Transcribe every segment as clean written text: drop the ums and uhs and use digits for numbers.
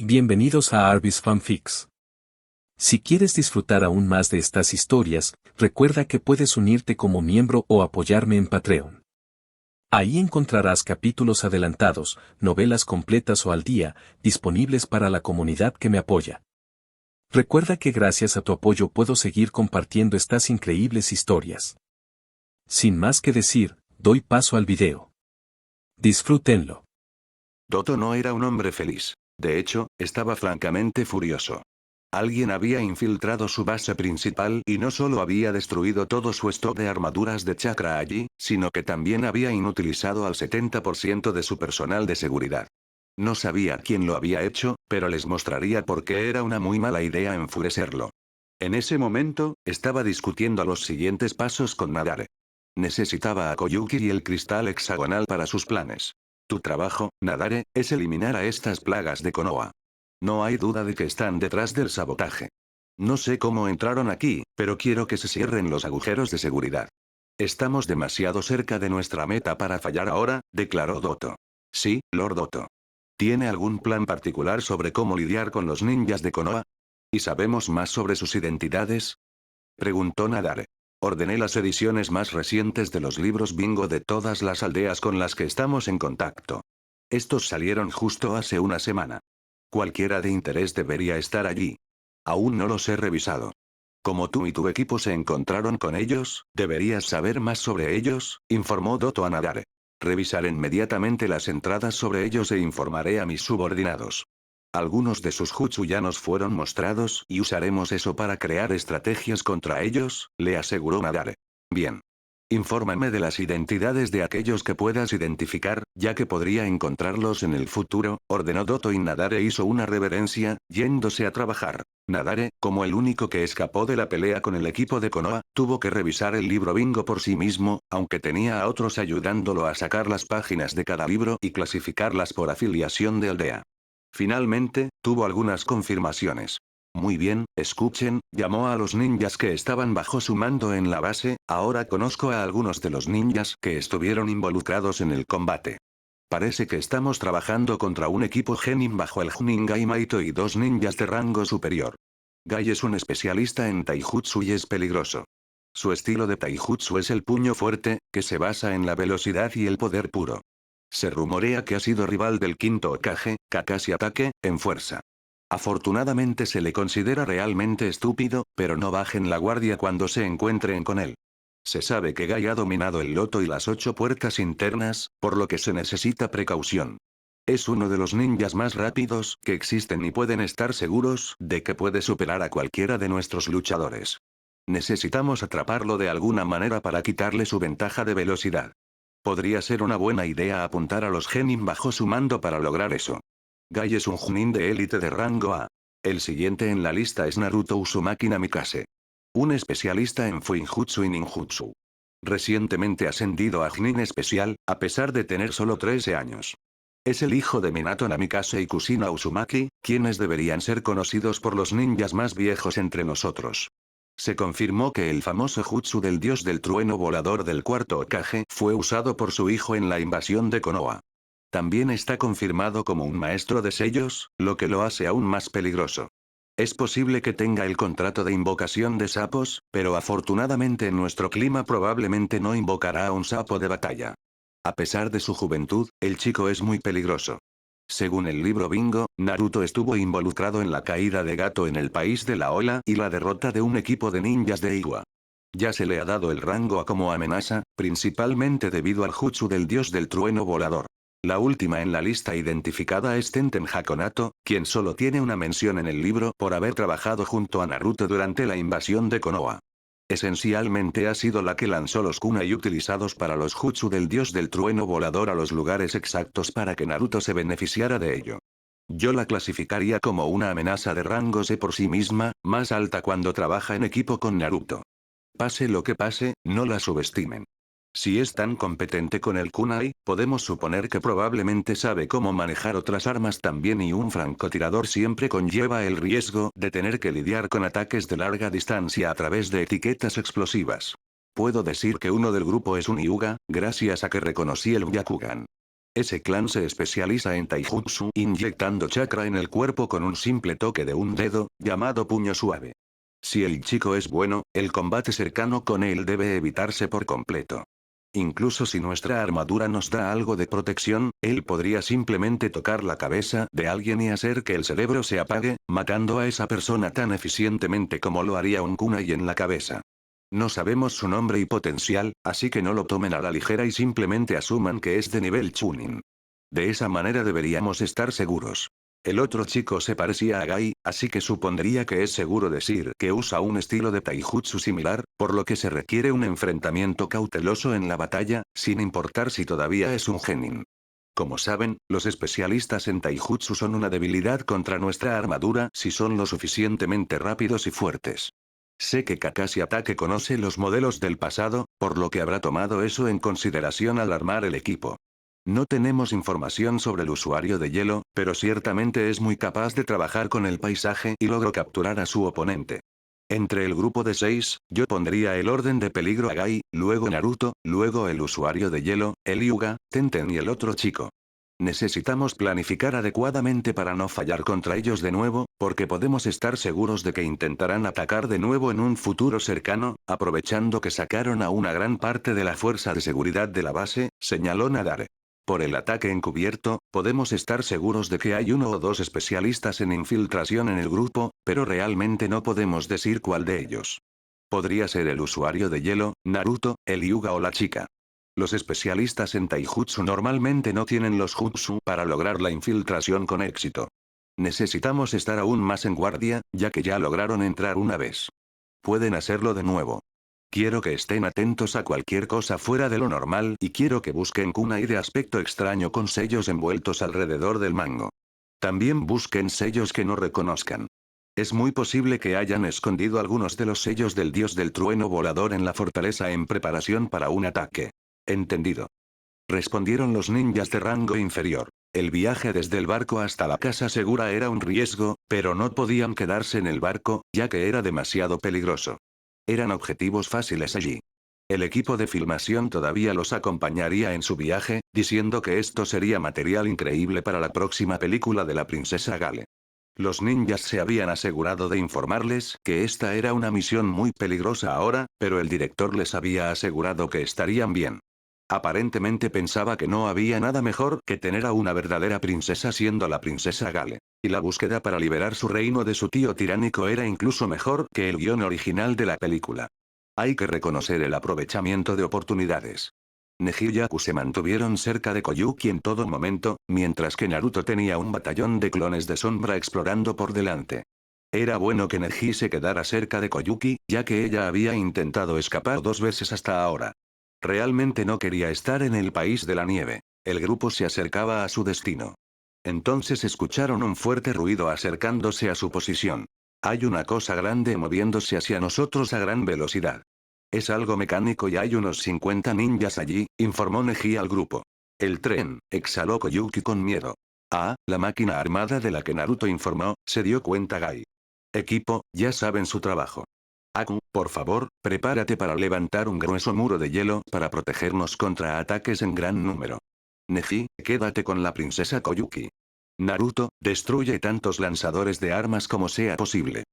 Bienvenidos a Arbis Fanfics. Si quieres disfrutar aún más de estas historias, recuerda que puedes unirte como miembro o apoyarme en Patreon. Ahí encontrarás capítulos adelantados, novelas completas o al día, disponibles para la comunidad que me apoya. Recuerda que gracias a tu apoyo puedo seguir compartiendo estas increíbles historias. Sin más que decir, doy paso al video. Disfrútenlo. Doto no era un hombre feliz. De hecho, estaba francamente furioso. Alguien había infiltrado su base principal y no solo había destruido todo su stock de armaduras de chakra allí, sino que también había inutilizado al 70% de su personal de seguridad. No sabía quién lo había hecho, pero les mostraría por qué era una muy mala idea enfurecerlo. En ese momento, estaba discutiendo los siguientes pasos con Nadare. Necesitaba a Koyuki y el cristal hexagonal para sus planes. Tu trabajo, Nadare, es eliminar a estas plagas de Konoha. No hay duda de que están detrás del sabotaje. No sé cómo entraron aquí, pero quiero que se cierren los agujeros de seguridad. Estamos demasiado cerca de nuestra meta para fallar ahora, declaró Doto. Sí, Lord Doto. ¿Tiene algún plan particular sobre cómo lidiar con los ninjas de Konoha? ¿Y sabemos más sobre sus identidades? Preguntó Nadare. Ordené las ediciones más recientes de los libros bingo de todas las aldeas con las que estamos en contacto. Estos salieron justo hace una semana. Cualquiera de interés debería estar allí. Aún no los he revisado. Como tú y tu equipo se encontraron con ellos, deberías saber más sobre ellos, informó Doto a Nadare. Revisaré inmediatamente las entradas sobre ellos e informaré a mis subordinados. Algunos de sus jutsu ya nos fueron mostrados y usaremos eso para crear estrategias contra ellos, le aseguró Nadare. Bien. Infórmame de las identidades de aquellos que puedas identificar, ya que podría encontrarlos en el futuro, ordenó Doto y Nadare hizo una reverencia, yéndose a trabajar. Nadare, como el único que escapó de la pelea con el equipo de Konoha, tuvo que revisar el libro bingo por sí mismo, aunque tenía a otros ayudándolo a sacar las páginas de cada libro y clasificarlas por afiliación de aldea. Finalmente, tuvo algunas confirmaciones. Muy bien, escuchen, llamó a los ninjas que estaban bajo su mando en la base, ahora conozco a algunos de los ninjas que estuvieron involucrados en el combate. Parece que estamos trabajando contra un equipo genin bajo el Junin Gai Maito y dos ninjas de rango superior. Gai es un especialista en taijutsu y es peligroso. Su estilo de taijutsu es el puño fuerte, que se basa en la velocidad y el poder puro. Se rumorea que ha sido rival del quinto Hokage, Kakashi Atake, en fuerza. Afortunadamente se le considera realmente estúpido, pero no bajen la guardia cuando se encuentren con él. Se sabe que Gai ha dominado el loto y las 8 puertas internas, por lo que se necesita precaución. Es uno de los ninjas más rápidos que existen y pueden estar seguros de que puede superar a cualquiera de nuestros luchadores. Necesitamos atraparlo de alguna manera para quitarle su ventaja de velocidad. Podría ser una buena idea apuntar a los genin bajo su mando para lograr eso. Gai es un Chunin de élite de rango A. El siguiente en la lista es Naruto Uzumaki Namikaze. Un especialista en Fuinjutsu y Ninjutsu. Recientemente ascendido a Chunin especial, a pesar de tener solo 13 años. Es el hijo de Minato Namikaze y Kushina Uzumaki, quienes deberían ser conocidos por los ninjas más viejos entre nosotros. Se confirmó que el famoso jutsu del dios del trueno volador del cuarto Hokage fue usado por su hijo en la invasión de Konoha. También está confirmado como un maestro de sellos, lo que lo hace aún más peligroso. Es posible que tenga el contrato de invocación de sapos, pero afortunadamente en nuestro clima probablemente no invocará a un sapo de batalla. A pesar de su juventud, el chico es muy peligroso. Según el libro bingo, Naruto estuvo involucrado en la caída de Gato en el país de la ola y la derrota de un equipo de ninjas de Iwa. Ya se le ha dado el rango a como amenaza, principalmente debido al jutsu del dios del trueno volador. La última en la lista identificada es Tenten Hakonato, quien solo tiene una mención en el libro por haber trabajado junto a Naruto durante la invasión de Konoha. Esencialmente ha sido la que lanzó los kunai utilizados para los jutsu del dios del trueno volador a los lugares exactos para que Naruto se beneficiara de ello. Yo la clasificaría como una amenaza de rango C por sí misma, más alta cuando trabaja en equipo con Naruto. Pase lo que pase, no la subestimen. Si es tan competente con el kunai, podemos suponer que probablemente sabe cómo manejar otras armas también y un francotirador siempre conlleva el riesgo de tener que lidiar con ataques de larga distancia a través de etiquetas explosivas. Puedo decir que uno del grupo es un Hyuga, gracias a que reconocí el Byakugan. Ese clan se especializa en taijutsu, inyectando chakra en el cuerpo con un simple toque de un dedo, llamado puño suave. Si el chico es bueno, el combate cercano con él debe evitarse por completo. Incluso si nuestra armadura nos da algo de protección, él podría simplemente tocar la cabeza de alguien y hacer que el cerebro se apague, matando a esa persona tan eficientemente como lo haría un kunai en la cabeza. No sabemos su nombre y potencial, así que no lo tomen a la ligera y simplemente asuman que es de nivel chunin. De esa manera deberíamos estar seguros. El otro chico se parecía a Gai, así que supondría que es seguro decir que usa un estilo de taijutsu similar, por lo que se requiere un enfrentamiento cauteloso en la batalla, sin importar si todavía es un genin. Como saben, los especialistas en taijutsu son una debilidad contra nuestra armadura si son lo suficientemente rápidos y fuertes. Sé que Kakashi Atake conoce los modelos del pasado, por lo que habrá tomado eso en consideración al armar el equipo. No tenemos información sobre el usuario de hielo, pero ciertamente es muy capaz de trabajar con el paisaje y logró capturar a su oponente. Entre el grupo de 6, yo pondría el orden de peligro a Gai, luego Naruto, luego el usuario de hielo, el Hyuga, Tenten y el otro chico. Necesitamos planificar adecuadamente para no fallar contra ellos de nuevo, porque podemos estar seguros de que intentarán atacar de nuevo en un futuro cercano, aprovechando que sacaron a una gran parte de la fuerza de seguridad de la base, señaló Nadare. Por el ataque encubierto, podemos estar seguros de que hay uno o dos especialistas en infiltración en el grupo, pero realmente no podemos decir cuál de ellos. Podría ser el usuario de hielo, Naruto, el Hyuga o la chica. Los especialistas en taijutsu normalmente no tienen los jutsu para lograr la infiltración con éxito. Necesitamos estar aún más en guardia, ya que ya lograron entrar una vez. Pueden hacerlo de nuevo. Quiero que estén atentos a cualquier cosa fuera de lo normal y quiero que busquen kunai de aspecto extraño con sellos envueltos alrededor del mango. También busquen sellos que no reconozcan. Es muy posible que hayan escondido algunos de los sellos del dios del trueno volador en la fortaleza en preparación para un ataque. Entendido. Respondieron los ninjas de rango inferior. El viaje desde el barco hasta la casa segura era un riesgo, pero no podían quedarse en el barco, ya que era demasiado peligroso. Eran objetivos fáciles allí. El equipo de filmación todavía los acompañaría en su viaje, diciendo que esto sería material increíble para la próxima película de la princesa Gale. Los ninjas se habían asegurado de informarles que esta era una misión muy peligrosa ahora, pero el director les había asegurado que estarían bien. Aparentemente pensaba que no había nada mejor que tener a una verdadera princesa siendo la princesa Gale. Y la búsqueda para liberar su reino de su tío tiránico era incluso mejor que el guión original de la película. Hay que reconocer el aprovechamiento de oportunidades. Neji y Yaku se mantuvieron cerca de Koyuki en todo momento, mientras que Naruto tenía un batallón de clones de sombra explorando por delante. Era bueno que Neji se quedara cerca de Koyuki, ya que ella había intentado escapar 2 veces hasta ahora. Realmente no quería estar en el país de la nieve. El grupo se acercaba a su destino. Entonces escucharon un fuerte ruido acercándose a su posición. Hay una cosa grande moviéndose hacia nosotros a gran velocidad. Es algo mecánico y hay unos 50 ninjas allí, informó Neji al grupo. El tren, exhaló Koyuki con miedo. Ah, la máquina armada de la que Naruto informó, se dio cuenta Gai. Equipo, ya saben su trabajo. Aku, por favor, prepárate para levantar un grueso muro de hielo para protegernos contra ataques en gran número. Neji, quédate con la princesa Koyuki. Naruto, destruye tantos lanzadores de armas como sea posible.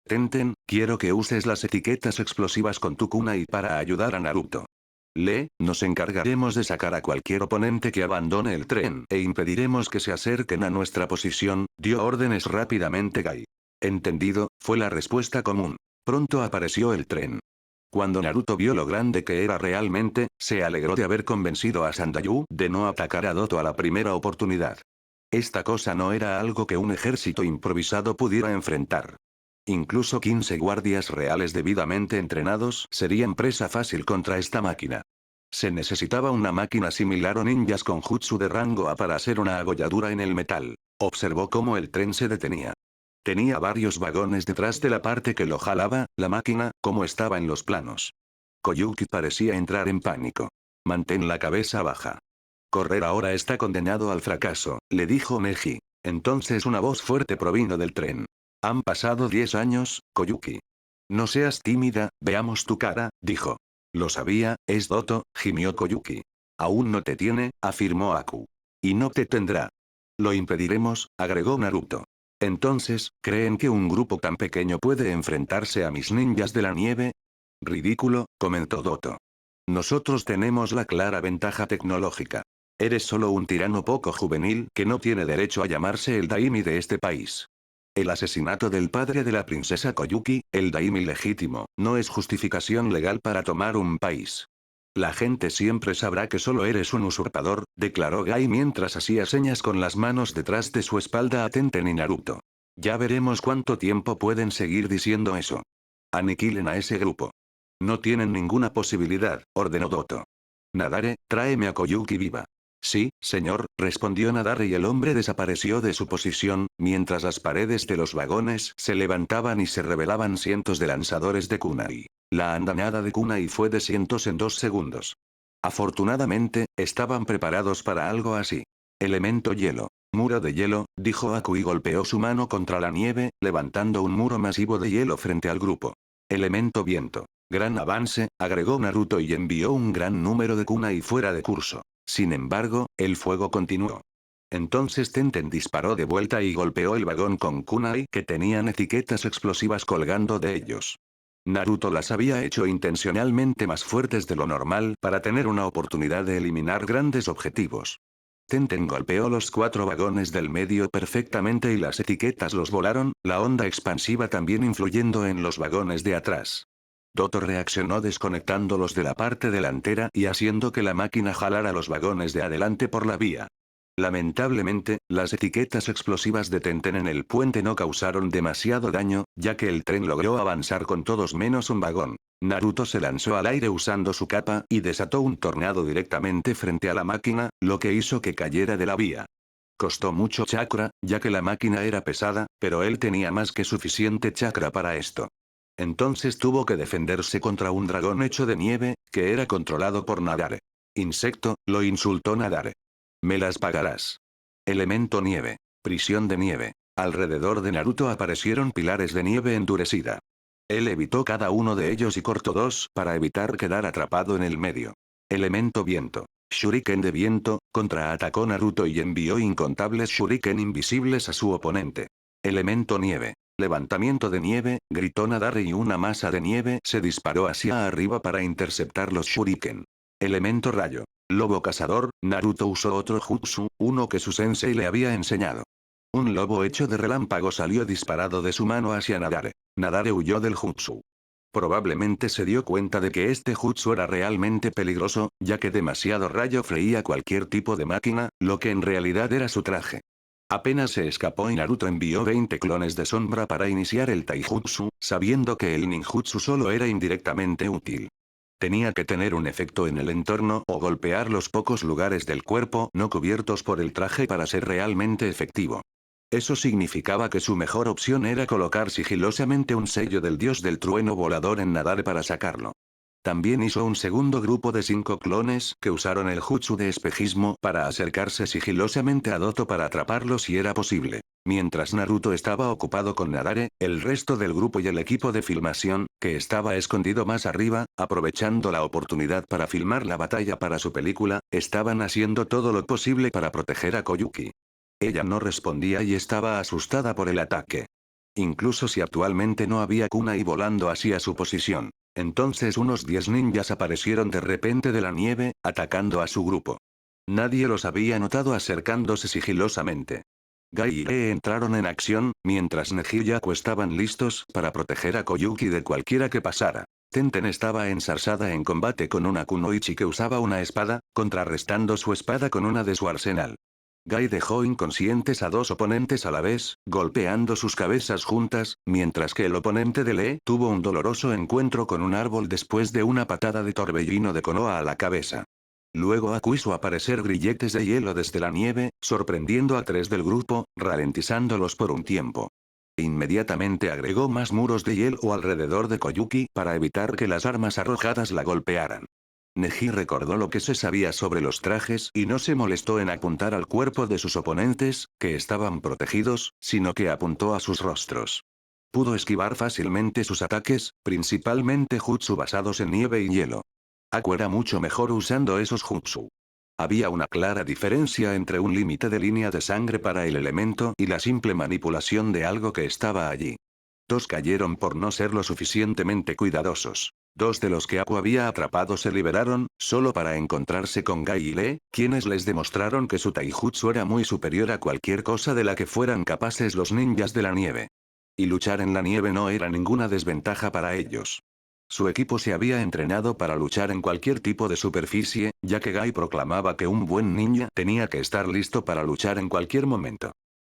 Tenten, quiero que uses las etiquetas explosivas con tu kunai para ayudar a Naruto. Nos encargaremos de sacar a cualquier oponente que abandone el tren e impediremos que se acerquen a nuestra posición, dio órdenes rápidamente Gai. Entendido, fue la respuesta común. Pronto apareció el tren. Cuando Naruto vio lo grande que era realmente, se alegró de haber convencido a Sandayu de no atacar a Doto a la primera oportunidad. Esta cosa no era algo que un ejército improvisado pudiera enfrentar. Incluso 15 guardias reales debidamente entrenados serían presa fácil contra esta máquina. Se necesitaba una máquina similar o ninjas con jutsu de rango A para hacer una agolladura en el metal. Observó cómo el tren se detenía. Tenía varios vagones detrás de la parte que lo jalaba, la máquina, como estaba en los planos. Koyuki parecía entrar en pánico. Mantén la cabeza baja. Correr ahora está condenado al fracaso, le dijo Neji. Entonces una voz fuerte provino del tren. Han pasado 10 años, Koyuki. No seas tímida, veamos tu cara, dijo. Lo sabía, es Doto, gimió Koyuki. Aún no te tiene, afirmó Aku. Y no te tendrá. Lo impediremos, agregó Naruto. Entonces, ¿creen que un grupo tan pequeño puede enfrentarse a mis ninjas de la nieve? Ridículo, comentó Doto. Nosotros tenemos la clara ventaja tecnológica. Eres solo un tirano poco juvenil que no tiene derecho a llamarse el daimi de este país. El asesinato del padre de la princesa Koyuki, el daimi legítimo, no es justificación legal para tomar un país. La gente siempre sabrá que solo eres un usurpador, declaró Gai mientras hacía señas con las manos detrás de su espalda a Tenten y Naruto. Ya veremos cuánto tiempo pueden seguir diciendo eso. Aniquilen a ese grupo. No tienen ninguna posibilidad, ordenó Doto. Nadare, tráeme a Koyuki viva. Sí, señor, respondió Nadare y el hombre desapareció de su posición, mientras las paredes de los vagones se levantaban y se revelaban cientos de lanzadores de kunai. La andanada de kunai fue de cientos en 2 segundos. Afortunadamente, estaban preparados para algo así. Elemento hielo. Muro de hielo, dijo Aku y golpeó su mano contra la nieve, levantando un muro masivo de hielo frente al grupo. Elemento viento. Gran avance, agregó Naruto y envió un gran número de kunai fuera de curso. Sin embargo, el fuego continuó. Entonces Tenten disparó de vuelta y golpeó el vagón con kunai que tenían etiquetas explosivas colgando de ellos. Naruto las había hecho intencionalmente más fuertes de lo normal para tener una oportunidad de eliminar grandes objetivos. Tenten golpeó los 4 vagones del medio perfectamente y las etiquetas los volaron, la onda expansiva también influyendo en los vagones de atrás. Doto reaccionó desconectándolos de la parte delantera y haciendo que la máquina jalara los vagones de adelante por la vía. Lamentablemente, las etiquetas explosivas de Tenten en el puente no causaron demasiado daño, ya que el tren logró avanzar con todos menos un vagón. Naruto se lanzó al aire usando su capa y desató un tornado directamente frente a la máquina, lo que hizo que cayera de la vía. Costó mucho chakra, ya que la máquina era pesada, pero él tenía más que suficiente chakra para esto. Entonces tuvo que defenderse contra un dragón hecho de nieve, que era controlado por Nadare. Insecto, lo insultó Nadare. Me las pagarás. Elemento nieve. Prisión de nieve. Alrededor de Naruto aparecieron pilares de nieve endurecida. Él evitó cada uno de ellos y cortó 2 para evitar quedar atrapado en el medio. Elemento viento. Shuriken de viento, contraatacó Naruto y envió incontables shuriken invisibles a su oponente. Elemento nieve. Levantamiento de nieve, gritó Nadare y una masa de nieve se disparó hacia arriba para interceptar los shuriken. Elemento rayo. Lobo cazador, Naruto usó otro jutsu, uno que su sensei le había enseñado. Un lobo hecho de relámpago salió disparado de su mano hacia Nadare. Nadare huyó del jutsu. Probablemente se dio cuenta de que este jutsu era realmente peligroso, ya que demasiado rayo freía cualquier tipo de máquina, lo que en realidad era su traje. Apenas se escapó y Naruto envió 20 clones de sombra para iniciar el taijutsu, sabiendo que el ninjutsu solo era indirectamente útil. Tenía que tener un efecto en el entorno o golpear los pocos lugares del cuerpo no cubiertos por el traje para ser realmente efectivo. Eso significaba que su mejor opción era colocar sigilosamente un sello del dios del trueno volador en Nadare para sacarlo. También hizo un segundo grupo de 5 clones que usaron el jutsu de espejismo para acercarse sigilosamente a Doto para atraparlo si era posible. Mientras Naruto estaba ocupado con Nadare, el resto del grupo y el equipo de filmación, que estaba escondido más arriba, aprovechando la oportunidad para filmar la batalla para su película, estaban haciendo todo lo posible para proteger a Koyuki. Ella no respondía y estaba asustada por el ataque. Incluso si actualmente no había kunai volando hacia su posición. Entonces unos 10 ninjas aparecieron de repente de la nieve, atacando a su grupo. Nadie los había notado acercándose sigilosamente. Gai y Lee entraron en acción, mientras Neji y Yaku estaban listos para proteger a Koyuki de cualquiera que pasara. Tenten estaba ensarzada en combate con una kunoichi que usaba una espada, contrarrestando su espada con una de su arsenal. Gai dejó inconscientes a 2 oponentes a la vez, golpeando sus cabezas juntas, mientras que el oponente de Lee tuvo un doloroso encuentro con un árbol después de una patada de torbellino de Konoha a la cabeza. Luego Aku hizo aparecer grilletes de hielo desde la nieve, sorprendiendo a 3 del grupo, ralentizándolos por un tiempo. Inmediatamente agregó más muros de hielo alrededor de Koyuki para evitar que las armas arrojadas la golpearan. Neji recordó lo que se sabía sobre los trajes y no se molestó en apuntar al cuerpo de sus oponentes, que estaban protegidos, sino que apuntó a sus rostros. Pudo esquivar fácilmente sus ataques, principalmente jutsu basados en nieve y hielo. Aku era mucho mejor usando esos jutsu. Había una clara diferencia entre un límite de línea de sangre para el elemento y la simple manipulación de algo que estaba allí. Dos cayeron por no ser lo suficientemente cuidadosos. Dos de los que Aku había atrapado se liberaron, solo para encontrarse con Gai y Lee, quienes les demostraron que su taijutsu era muy superior a cualquier cosa de la que fueran capaces los ninjas de la nieve. Y luchar en la nieve no era ninguna desventaja para ellos. Su equipo se había entrenado para luchar en cualquier tipo de superficie, ya que Gai proclamaba que un buen ninja tenía que estar listo para luchar en cualquier momento.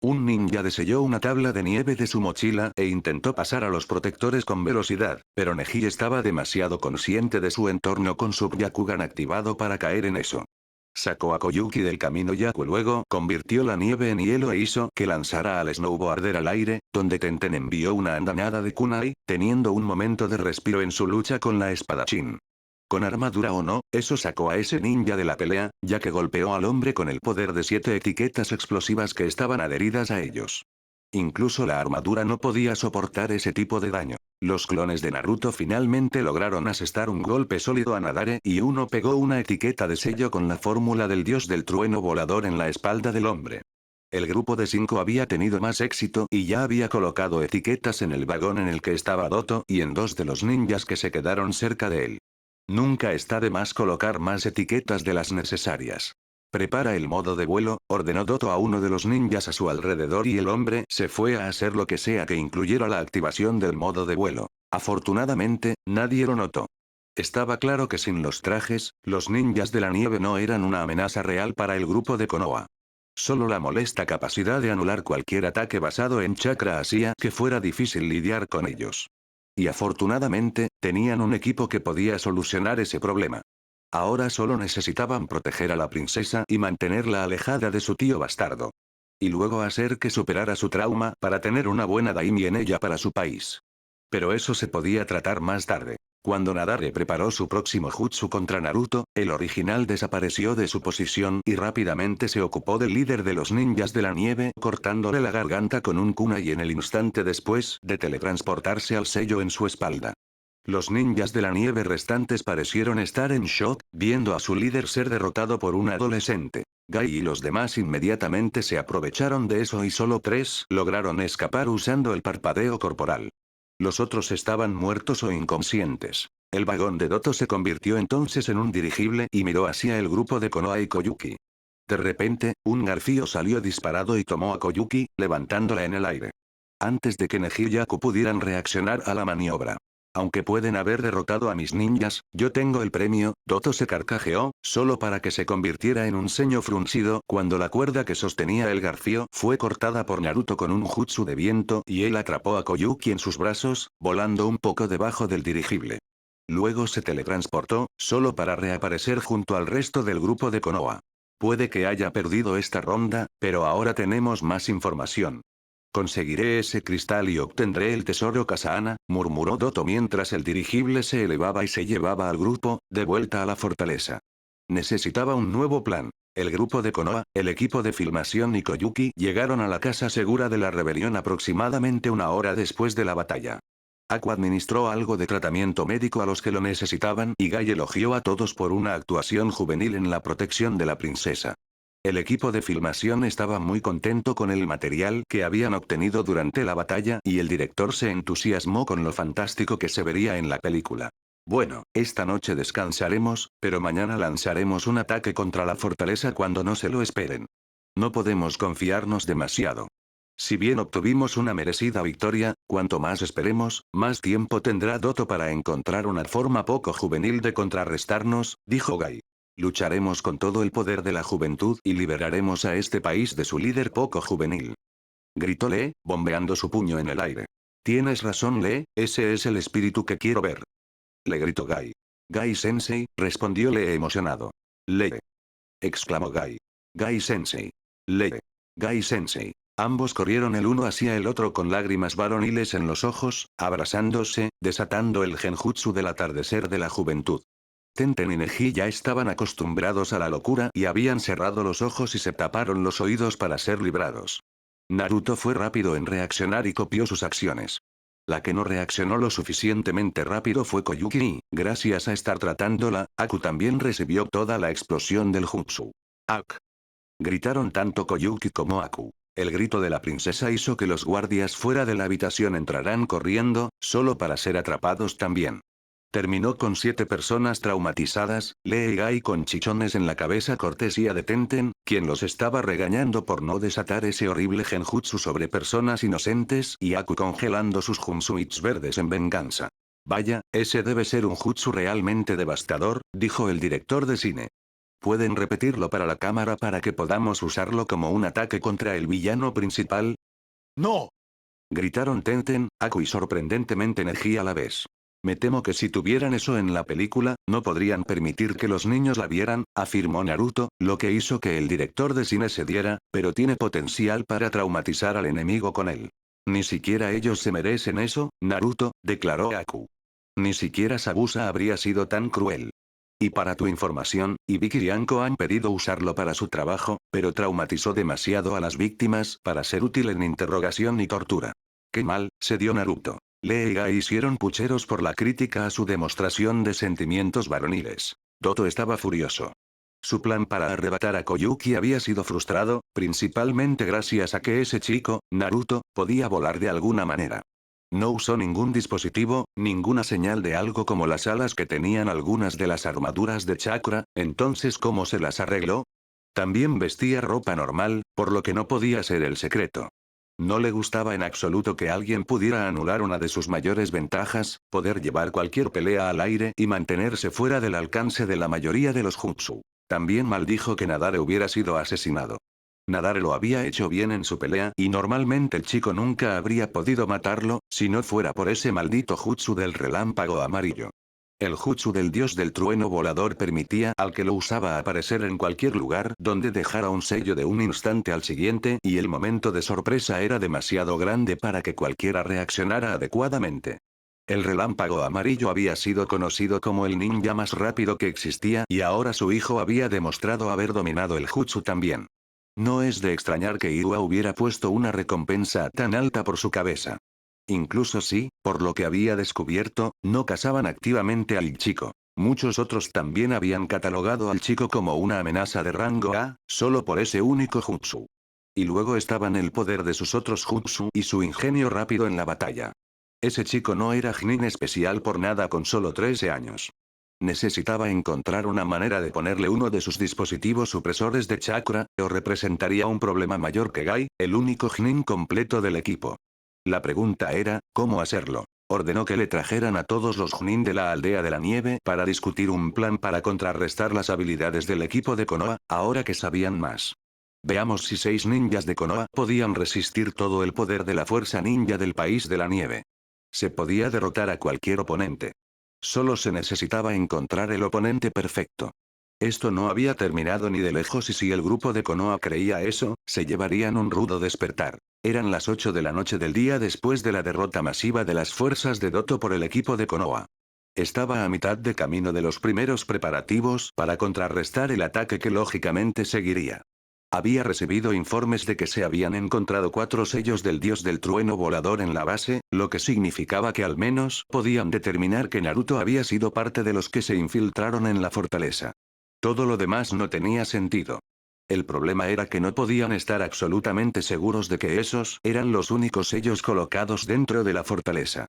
Un ninja deselló una tabla de nieve de su mochila e intentó pasar a los protectores con velocidad, pero Neji estaba demasiado consciente de su entorno con su Byakugan activado para caer en eso. Sacó a Koyuki del camino Yaku, luego convirtió la nieve en hielo e hizo que lanzara al snowboarder al aire, donde Tenten envió una andanada de kunai, teniendo un momento de respiro en su lucha con la espadachín. Con armadura o no, eso sacó a ese ninja de la pelea, ya que golpeó al hombre con el poder de 7 etiquetas explosivas que estaban adheridas a ellos. Incluso la armadura no podía soportar ese tipo de daño. Los clones de Naruto finalmente lograron asestar un golpe sólido a Nadare y uno pegó una etiqueta de sello con la fórmula del dios del trueno volador en la espalda del hombre. El grupo de 5 había tenido más éxito y ya había colocado etiquetas en el vagón en el que estaba Doto y en dos de los ninjas que se quedaron cerca de él. Nunca está de más colocar más etiquetas de las necesarias. Prepara el modo de vuelo, ordenó Doto a uno de los ninjas a su alrededor y el hombre se fue a hacer lo que sea que incluyera la activación del modo de vuelo. Afortunadamente, nadie lo notó. Estaba claro que sin los trajes, los ninjas de la nieve no eran una amenaza real para el grupo de Konoha. Solo la molesta capacidad de anular cualquier ataque basado en chakra hacía que fuera difícil lidiar con ellos. Y afortunadamente, tenían un equipo que podía solucionar ese problema. Ahora solo necesitaban proteger a la princesa y mantenerla alejada de su tío bastardo. Y luego hacer que superara su trauma para tener una buena daimi en ella para su país. Pero eso se podía tratar más tarde. Cuando Nadare preparó su próximo jutsu contra Naruto, el original desapareció de su posición y rápidamente se ocupó del líder de los ninjas de la nieve, cortándole la garganta con un kunai en el instante después de teletransportarse al sello en su espalda. Los ninjas de la nieve restantes parecieron estar en shock, viendo a su líder ser derrotado por un adolescente. Gai y los demás inmediatamente se aprovecharon de eso y solo 3 lograron escapar usando el parpadeo corporal. Los otros estaban muertos o inconscientes. El vagón de Doto se convirtió entonces en un dirigible y miró hacia el grupo de Konoha y Koyuki. De repente, un garfio salió disparado y tomó a Koyuki, levantándola en el aire. Antes de que Neji y Yaku pudieran reaccionar a la maniobra. Aunque pueden haber derrotado a mis ninjas, yo tengo el premio. Doto se carcajeó, solo para que se convirtiera en un ceño fruncido cuando la cuerda que sostenía el garfio fue cortada por Naruto con un jutsu de viento y él atrapó a Koyuki en sus brazos, volando un poco debajo del dirigible. Luego se teletransportó, solo para reaparecer junto al resto del grupo de Konoha. Puede que haya perdido esta ronda, pero ahora tenemos más información. Conseguiré ese cristal y obtendré el tesoro Kasana, murmuró Doto mientras el dirigible se elevaba y se llevaba al grupo, de vuelta a la fortaleza. Necesitaba un nuevo plan. El grupo de Konoha, el equipo de filmación y Koyuki llegaron a la casa segura de la rebelión aproximadamente una hora después de la batalla. Aku administró algo de tratamiento médico a los que lo necesitaban y Gai elogió a todos por una actuación juvenil en la protección de la princesa. El equipo de filmación estaba muy contento con el material que habían obtenido durante la batalla y el director se entusiasmó con lo fantástico que se vería en la película. Bueno, esta noche descansaremos, pero mañana lanzaremos un ataque contra la fortaleza cuando no se lo esperen. No podemos confiarnos demasiado. Si bien obtuvimos una merecida victoria, cuanto más esperemos, más tiempo tendrá Doto para encontrar una forma poco juvenil de contrarrestarnos, dijo Gai. Lucharemos con todo el poder de la juventud y liberaremos a este país de su líder poco juvenil. Gritó Lee, bombeando su puño en el aire. Tienes razón, Lee, ese es el espíritu que quiero ver. Le gritó Gai. Gai-sensei, respondió Lee emocionado. Lee. Exclamó Gai. Gai-sensei. Lee. Gai-sensei. Ambos corrieron el uno hacia el otro con lágrimas varoniles en los ojos, abrazándose, desatando el genjutsu del atardecer de la juventud. Tenten y Neji ya estaban acostumbrados a la locura y habían cerrado los ojos y se taparon los oídos para ser librados. Naruto fue rápido en reaccionar y copió sus acciones. La que no reaccionó lo suficientemente rápido fue Koyuki y, gracias a estar tratándola, Aku también recibió toda la explosión del jutsu. ¡Ak! Gritaron tanto Koyuki como Aku. El grito de la princesa hizo que los guardias fuera de la habitación entraran corriendo, solo para ser atrapados también. Terminó con 7 personas traumatizadas, Lee y Gai con chichones en la cabeza cortesía de Tenten, quien los estaba regañando por no desatar ese horrible genjutsu sobre personas inocentes y Aku congelando sus Junsuits verdes en venganza. Vaya, ese debe ser un jutsu realmente devastador, dijo el director de cine. ¿Pueden repetirlo para la cámara para que podamos usarlo como un ataque contra el villano principal? ¡No! Gritaron Tenten, Aku y sorprendentemente energía a la vez. Me temo que si tuvieran eso en la película, no podrían permitir que los niños la vieran, afirmó Naruto, lo que hizo que el director de cine se diera, pero tiene potencial para traumatizar al enemigo con él. Ni siquiera ellos se merecen eso, Naruto, declaró Aku. Ni siquiera Sabusa habría sido tan cruel. Y para tu información, Ibiki y Anko han pedido usarlo para su trabajo, pero traumatizó demasiado a las víctimas para ser útil en interrogación y tortura. ¡Qué mal!, se dio Naruto. Lee y Gai hicieron pucheros por la crítica a su demostración de sentimientos varoniles. Doto estaba furioso. Su plan para arrebatar a Koyuki había sido frustrado, principalmente gracias a que ese chico, Naruto, podía volar de alguna manera. No usó ningún dispositivo, ninguna señal de algo como las alas que tenían algunas de las armaduras de chakra, entonces ¿cómo se las arregló? También vestía ropa normal, por lo que no podía ser el secreto. No le gustaba en absoluto que alguien pudiera anular una de sus mayores ventajas, poder llevar cualquier pelea al aire y mantenerse fuera del alcance de la mayoría de los jutsu. También maldijo que Nadare hubiera sido asesinado. Nadare lo había hecho bien en su pelea y normalmente el chico nunca habría podido matarlo, si no fuera por ese maldito jutsu del relámpago amarillo. El jutsu del dios del trueno volador permitía al que lo usaba aparecer en cualquier lugar donde dejara un sello de un instante al siguiente y el momento de sorpresa era demasiado grande para que cualquiera reaccionara adecuadamente. El relámpago amarillo había sido conocido como el ninja más rápido que existía y ahora su hijo había demostrado haber dominado el jutsu también. No es de extrañar que Iruha hubiera puesto una recompensa tan alta por su cabeza. Incluso si, por lo que había descubierto, no cazaban activamente al chico. Muchos otros también habían catalogado al chico como una amenaza de rango A, solo por ese único jutsu. Y luego estaban el poder de sus otros jutsu y su ingenio rápido en la batalla. Ese chico no era Chunin especial por nada con solo 13 años. Necesitaba encontrar una manera de ponerle uno de sus dispositivos supresores de chakra, o representaría un problema mayor que Gai, el único Chunin completo del equipo. La pregunta era, ¿cómo hacerlo? Ordenó que le trajeran a todos los Chunin de la aldea de la nieve para discutir un plan para contrarrestar las habilidades del equipo de Konoha, ahora que sabían más. Veamos si 6 ninjas de Konoha podían resistir todo el poder de la fuerza ninja del país de la nieve. Se podía derrotar a cualquier oponente. Solo se necesitaba encontrar el oponente perfecto. Esto no había terminado ni de lejos y si el grupo de Konoha creía eso, se llevarían un rudo despertar. Eran las 8 de la noche del día después de la derrota masiva de las fuerzas de Doto por el equipo de Konoha. Estaba a mitad de camino de los primeros preparativos para contrarrestar el ataque que lógicamente seguiría. Había recibido informes de que se habían encontrado 4 sellos del dios del trueno volador en la base, lo que significaba que al menos podían determinar que Naruto había sido parte de los que se infiltraron en la fortaleza. Todo lo demás no tenía sentido. El problema era que no podían estar absolutamente seguros de que esos eran los únicos sellos colocados dentro de la fortaleza.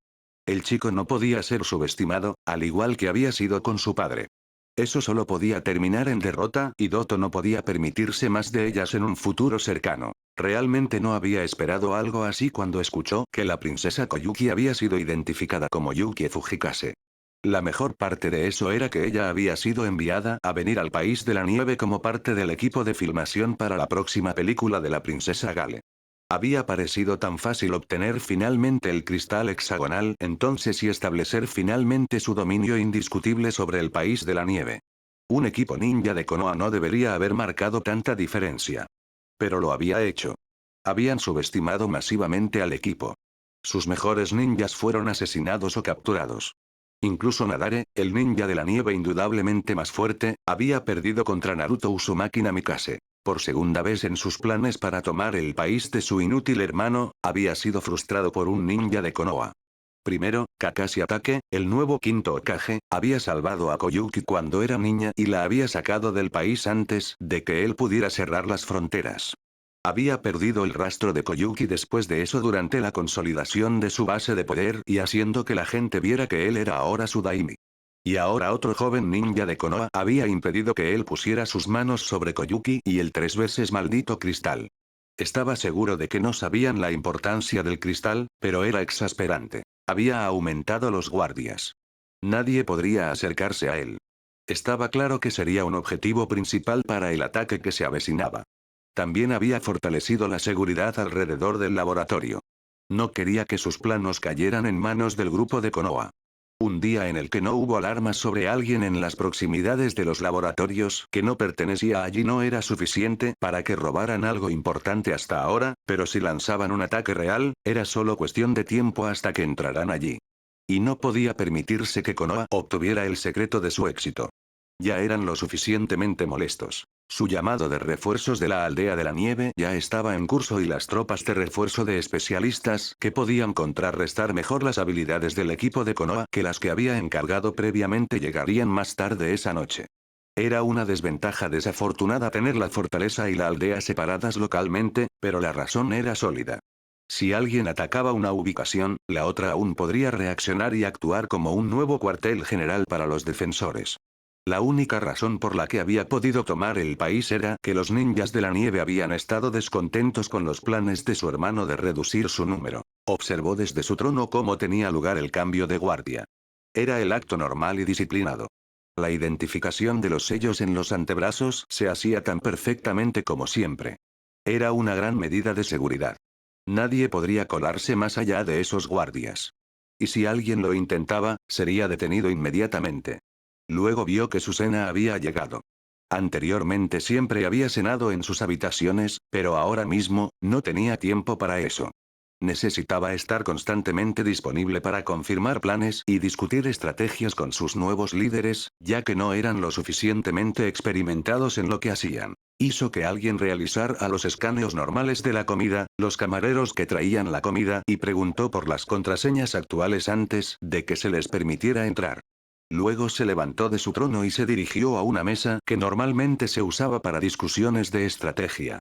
El chico no podía ser subestimado, al igual que había sido con su padre. Eso solo podía terminar en derrota y Doto no podía permitirse más de ellas en un futuro cercano. Realmente no había esperado algo así cuando escuchó que la princesa Koyuki había sido identificada como Yuki Fujikase. La mejor parte de eso era que ella había sido enviada a venir al país de la nieve como parte del equipo de filmación para la próxima película de la princesa Gale. Había parecido tan fácil obtener finalmente el cristal hexagonal entonces y establecer finalmente su dominio indiscutible sobre el país de la nieve. Un equipo ninja de Konoha no debería haber marcado tanta diferencia. Pero lo había hecho. Habían subestimado masivamente al equipo. Sus mejores ninjas fueron asesinados o capturados. Incluso Nadare, el ninja de la nieve indudablemente más fuerte, había perdido contra Naruto Uzumaki Namikaze. Por segunda vez en sus planes para tomar el país de su inútil hermano, había sido frustrado por un ninja de Konoha. Primero, Kakashi Atake, el nuevo quinto Hokage, había salvado a Koyuki cuando era niña y la había sacado del país antes de que él pudiera cerrar las fronteras. Había perdido el rastro de Koyuki después de eso durante la consolidación de su base de poder y haciendo que la gente viera que él era ahora su daimi. Y ahora otro joven ninja de Konoha había impedido que él pusiera sus manos sobre Koyuki y el 3 veces maldito cristal. Estaba seguro de que no sabían la importancia del cristal, pero era exasperante. Había aumentado los guardias. Nadie podría acercarse a él. Estaba claro que sería un objetivo principal para el ataque que se avecinaba. También había fortalecido la seguridad alrededor del laboratorio. No quería que sus planos cayeran en manos del grupo de Konoha. Un día en el que no hubo alarmas sobre alguien en las proximidades de los laboratorios que no pertenecía allí no era suficiente para que robaran algo importante hasta ahora, pero si lanzaban un ataque real, era solo cuestión de tiempo hasta que entraran allí. Y no podía permitirse que Konoha obtuviera el secreto de su éxito. Ya eran lo suficientemente molestos. Su llamado de refuerzos de la aldea de la nieve ya estaba en curso y las tropas de refuerzo de especialistas que podían contrarrestar mejor las habilidades del equipo de Konoha que las que había encargado previamente llegarían más tarde esa noche. Era una desventaja desafortunada tener la fortaleza y la aldea separadas localmente, pero la razón era sólida. Si alguien atacaba una ubicación, la otra aún podría reaccionar y actuar como un nuevo cuartel general para los defensores. La única razón por la que había podido tomar el país era que los ninjas de la nieve habían estado descontentos con los planes de su hermano de reducir su número. Observó desde su trono cómo tenía lugar el cambio de guardia. Era el acto normal y disciplinado. La identificación de los sellos en los antebrazos se hacía tan perfectamente como siempre. Era una gran medida de seguridad. Nadie podría colarse más allá de esos guardias. Y si alguien lo intentaba, sería detenido inmediatamente. Luego vio que su cena había llegado. Anteriormente siempre había cenado en sus habitaciones, pero ahora mismo, no tenía tiempo para eso. Necesitaba estar constantemente disponible para confirmar planes y discutir estrategias con sus nuevos líderes, ya que no eran lo suficientemente experimentados en lo que hacían. Hizo que alguien realizara los escaneos normales de la comida, los camareros que traían la comida y preguntó por las contraseñas actuales antes de que se les permitiera entrar. Luego se levantó de su trono y se dirigió a una mesa que normalmente se usaba para discusiones de estrategia.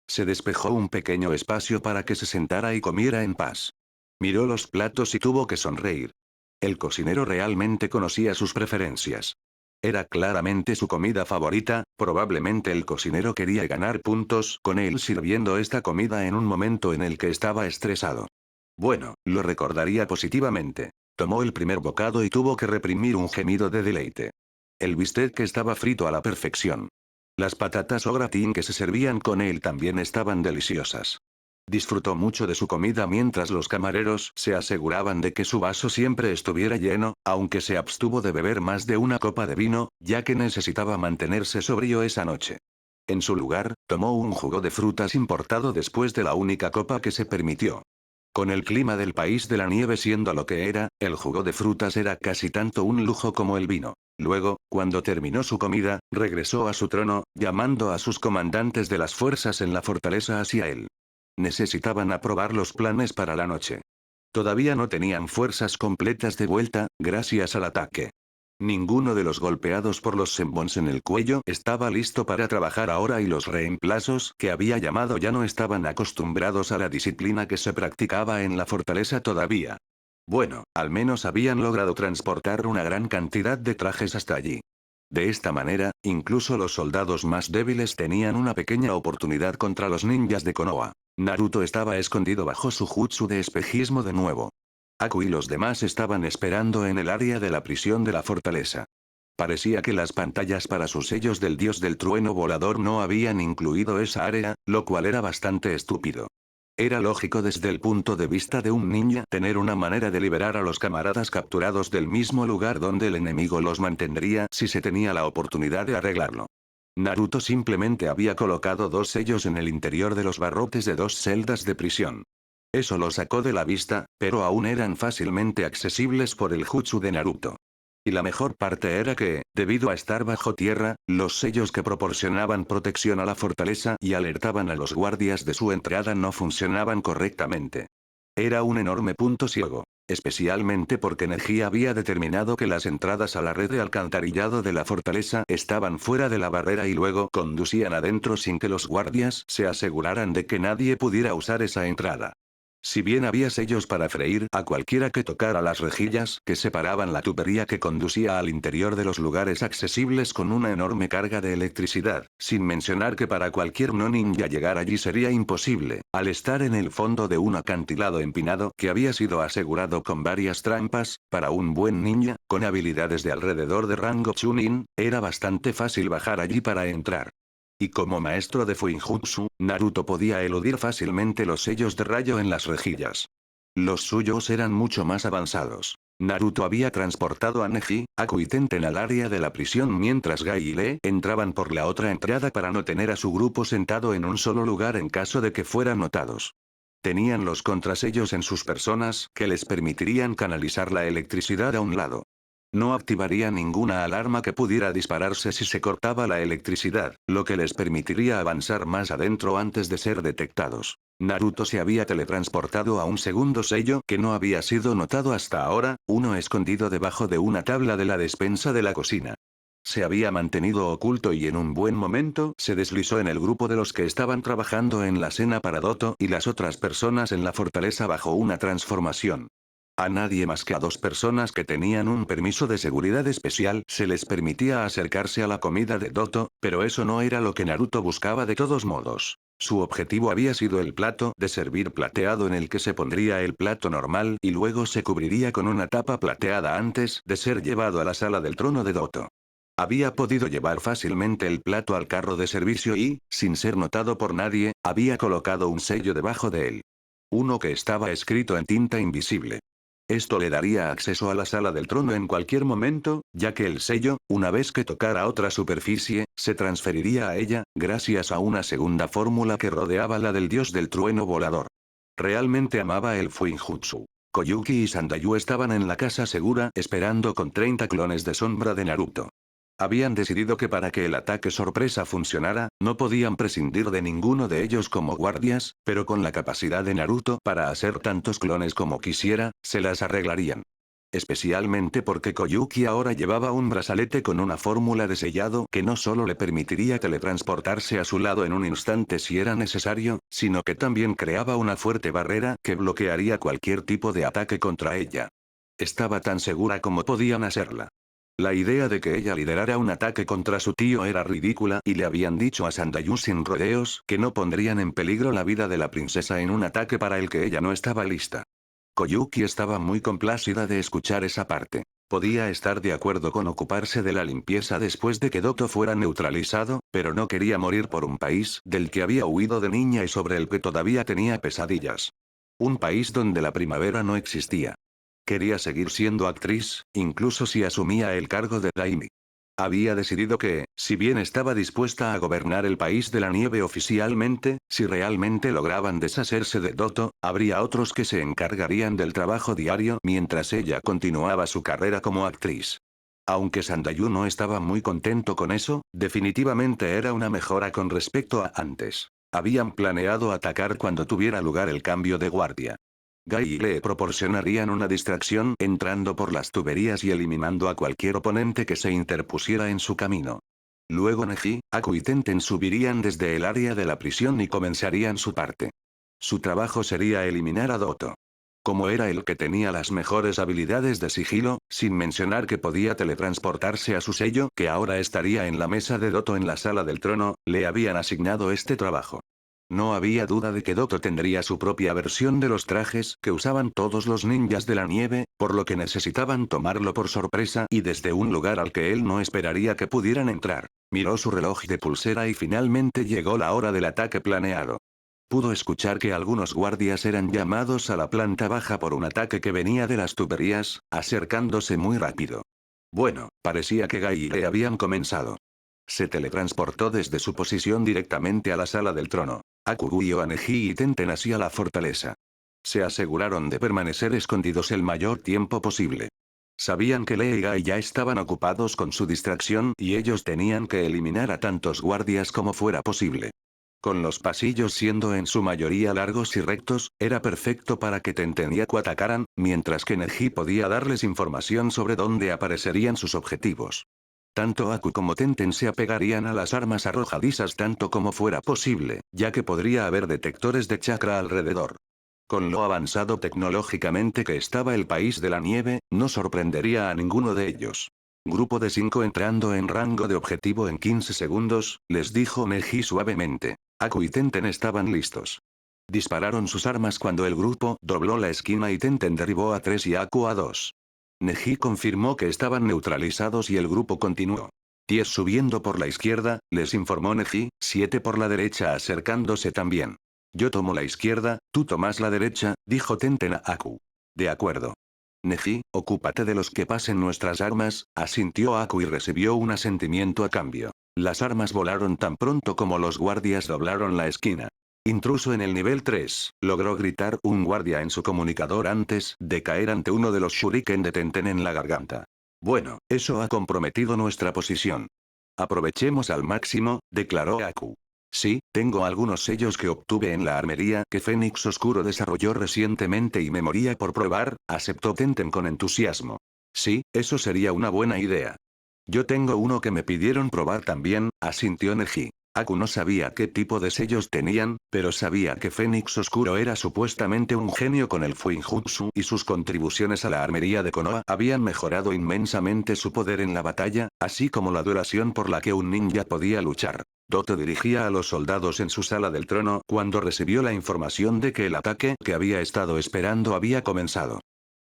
Se despejó un pequeño espacio para que se sentara y comiera en paz. Miró los platos y tuvo que sonreír. El cocinero realmente conocía sus preferencias. Era claramente su comida favorita, probablemente el cocinero quería ganar puntos con él sirviendo esta comida en un momento en el que estaba estresado. Bueno, lo recordaría positivamente. Tomó el primer bocado y tuvo que reprimir un gemido de deleite. El bistec estaba frito a la perfección. Las patatas au gratin que se servían con él también estaban deliciosas. Disfrutó mucho de su comida mientras los camareros se aseguraban de que su vaso siempre estuviera lleno, aunque se abstuvo de beber más de una copa de vino, ya que necesitaba mantenerse sobrio esa noche. En su lugar, tomó un jugo de frutas importado después de la única copa que se permitió. Con el clima del país de la nieve siendo lo que era, el jugo de frutas era casi tanto un lujo como el vino. Luego, cuando terminó su comida, regresó a su trono, llamando a sus comandantes de las fuerzas en la fortaleza hacia él. Necesitaban aprobar los planes para la noche. Todavía no tenían fuerzas completas de vuelta, gracias al ataque. Ninguno de los golpeados por los senbons en el cuello estaba listo para trabajar ahora y los reemplazos que había llamado ya no estaban acostumbrados a la disciplina que se practicaba en la fortaleza todavía. Bueno, al menos habían logrado transportar una gran cantidad de trajes hasta allí. De esta manera, incluso los soldados más débiles tenían una pequeña oportunidad contra los ninjas de Konoha. Naruto estaba escondido bajo su jutsu de espejismo de nuevo. Aku y los demás estaban esperando en el área de la prisión de la fortaleza. Parecía que las pantallas para sus sellos del dios del trueno volador no habían incluido esa área, lo cual era bastante estúpido. Era lógico desde el punto de vista de un ninja tener una manera de liberar a los camaradas capturados del mismo lugar donde el enemigo los mantendría si se tenía la oportunidad de arreglarlo. Naruto simplemente había colocado 2 sellos en el interior de los barrotes de 2 celdas de prisión. Eso lo sacó de la vista, pero aún eran fácilmente accesibles por el jutsu de Naruto. Y la mejor parte era que, debido a estar bajo tierra, los sellos que proporcionaban protección a la fortaleza y alertaban a los guardias de su entrada no funcionaban correctamente. Era un enorme punto ciego. especialmente porque Neji había determinado que las entradas a la red de alcantarillado de la fortaleza estaban fuera de la barrera y luego conducían adentro sin que los guardias se aseguraran de que nadie pudiera usar esa entrada. Si bien había sellos para freír a cualquiera que tocara las rejillas que separaban la tubería que conducía al interior de los lugares accesibles con una enorme carga de electricidad, sin mencionar que para cualquier no ninja llegar allí sería imposible, al estar en el fondo de un acantilado empinado que había sido asegurado con varias trampas, para un buen ninja, con habilidades de alrededor de rango Chunin, era bastante fácil bajar allí para entrar. Y como maestro de Fuinjutsu, Naruto podía eludir fácilmente los sellos de rayo en las rejillas. Los suyos eran mucho más avanzados. Naruto había transportado a Neji, Aku y Tenten al área de la prisión mientras Gai y Lee entraban por la otra entrada para no tener a su grupo sentado en un solo lugar en caso de que fueran notados. Tenían los contrasellos en sus personas que les permitirían canalizar la electricidad a un lado. No activaría ninguna alarma que pudiera dispararse si se cortaba la electricidad, lo que les permitiría avanzar más adentro antes de ser detectados. Naruto se había teletransportado a un segundo sello que no había sido notado hasta ahora, uno escondido debajo de una tabla de la despensa de la cocina. Se había mantenido oculto y en un buen momento se deslizó en el grupo de los que estaban trabajando en la cena para Doto y las otras personas en la fortaleza bajo una transformación. A nadie más que a 2 personas que tenían un permiso de seguridad especial se les permitía acercarse a la comida de Doto, pero eso no era lo que Naruto buscaba de todos modos. Su objetivo había sido el plato de servir plateado en el que se pondría el plato normal y luego se cubriría con una tapa plateada antes de ser llevado a la sala del trono de Doto. Había podido llevar fácilmente el plato al carro de servicio y, sin ser notado por nadie, había colocado un sello debajo de él. Uno que estaba escrito en tinta invisible. Esto le daría acceso a la sala del trono en cualquier momento, ya que el sello, una vez que tocara otra superficie, se transferiría a ella, gracias a una segunda fórmula que rodeaba la del dios del trueno volador. Realmente amaba el Fuinjutsu. Koyuki y Sandayu estaban en la casa segura esperando con 30 clones de sombra de Naruto. Habían decidido que para que el ataque sorpresa funcionara, no podían prescindir de ninguno de ellos como guardias, pero con la capacidad de Naruto para hacer tantos clones como quisiera, se las arreglarían. Especialmente porque Koyuki ahora llevaba un brazalete con una fórmula de sellado que no solo le permitiría teletransportarse a su lado en un instante si era necesario, sino que también creaba una fuerte barrera que bloquearía cualquier tipo de ataque contra ella. Estaba tan segura como podían hacerla. La idea de que ella liderara un ataque contra su tío era ridícula y le habían dicho a Sandayu sin rodeos que no pondrían en peligro la vida de la princesa en un ataque para el que ella no estaba lista. Koyuki estaba muy complacida de escuchar esa parte. Podía estar de acuerdo con ocuparse de la limpieza después de que Doto fuera neutralizado, pero no quería morir por un país del que había huido de niña y sobre el que todavía tenía pesadillas. Un país donde la primavera no existía. Quería seguir siendo actriz, incluso si asumía el cargo de Daimi. Había decidido que, si bien estaba dispuesta a gobernar el país de la nieve oficialmente, si realmente lograban deshacerse de Doto, habría otros que se encargarían del trabajo diario mientras ella continuaba su carrera como actriz. Aunque Sandayu no estaba muy contento con eso, definitivamente era una mejora con respecto a antes. Habían planeado atacar cuando tuviera lugar el cambio de guardia. Gai y le proporcionarían una distracción entrando por las tuberías y eliminando a cualquier oponente que se interpusiera en su camino. Luego Neji, Aku y Tenten subirían desde el área de la prisión y comenzarían su parte. Su trabajo sería eliminar a Doto. Como era el que tenía las mejores habilidades de sigilo, sin mencionar que podía teletransportarse a su sello, que ahora estaría en la mesa de Doto en la sala del trono, le habían asignado este trabajo. No había duda de que Doto tendría su propia versión de los trajes que usaban todos los ninjas de la nieve, por lo que necesitaban tomarlo por sorpresa y desde un lugar al que él no esperaría que pudieran entrar. Miró su reloj de pulsera y finalmente llegó la hora del ataque planeado. Pudo escuchar que algunos guardias eran llamados a la planta baja por un ataque que venía de las tuberías, acercándose muy rápido. Bueno, parecía que Gai y le habían comenzado. Se teletransportó desde su posición directamente a la sala del trono. Aku guió a Neji y Tenten hacia la fortaleza. Se aseguraron de permanecer escondidos el mayor tiempo posible. Sabían que Lee y Gai ya estaban ocupados con su distracción y ellos tenían que eliminar a tantos guardias como fuera posible. Con los pasillos siendo en su mayoría largos y rectos, era perfecto para que Tenten y Aku atacaran, mientras que Neji podía darles información sobre dónde aparecerían sus objetivos. Tanto Aku como Tenten se apegarían a las armas arrojadizas tanto como fuera posible, ya que podría haber detectores de chakra alrededor. Con lo avanzado tecnológicamente que estaba el país de la nieve, no sorprendería a ninguno de ellos. Grupo de 5 entrando en rango de objetivo en 15 segundos, les dijo Neji suavemente. Aku y Tenten estaban listos. Dispararon sus armas cuando el grupo dobló la esquina y Tenten derribó a 3 y Aku a 2. Neji confirmó que estaban neutralizados y el grupo continuó. 10 subiendo por la izquierda, les informó Neji, 7 por la derecha acercándose también. Yo tomo la izquierda, tú tomas la derecha, dijo Tenten a Aku. De acuerdo. Neji, ocúpate de los que pasen nuestras armas, asintió Aku y recibió un asentimiento a cambio. Las armas volaron tan pronto como los guardias doblaron la esquina. Intruso en el nivel 3, logró gritar un guardia en su comunicador antes de caer ante uno de los shuriken de Tenten en la garganta. Bueno, eso ha comprometido nuestra posición. Aprovechemos al máximo, declaró Aku. Sí, tengo algunos sellos que obtuve en la armería que Fénix Oscuro desarrolló recientemente y me moría por probar, aceptó Tenten con entusiasmo. Sí, eso sería una buena idea. Yo tengo uno que me pidieron probar también, asintió Neji. Aku no sabía qué tipo de sellos tenían, pero sabía que Fénix Oscuro era supuestamente un genio con el Fuinjutsu y sus contribuciones a la armería de Konoha habían mejorado inmensamente su poder en la batalla, así como la duración por la que un ninja podía luchar. Doto dirigía a los soldados en su sala del trono cuando recibió la información de que el ataque que había estado esperando había comenzado.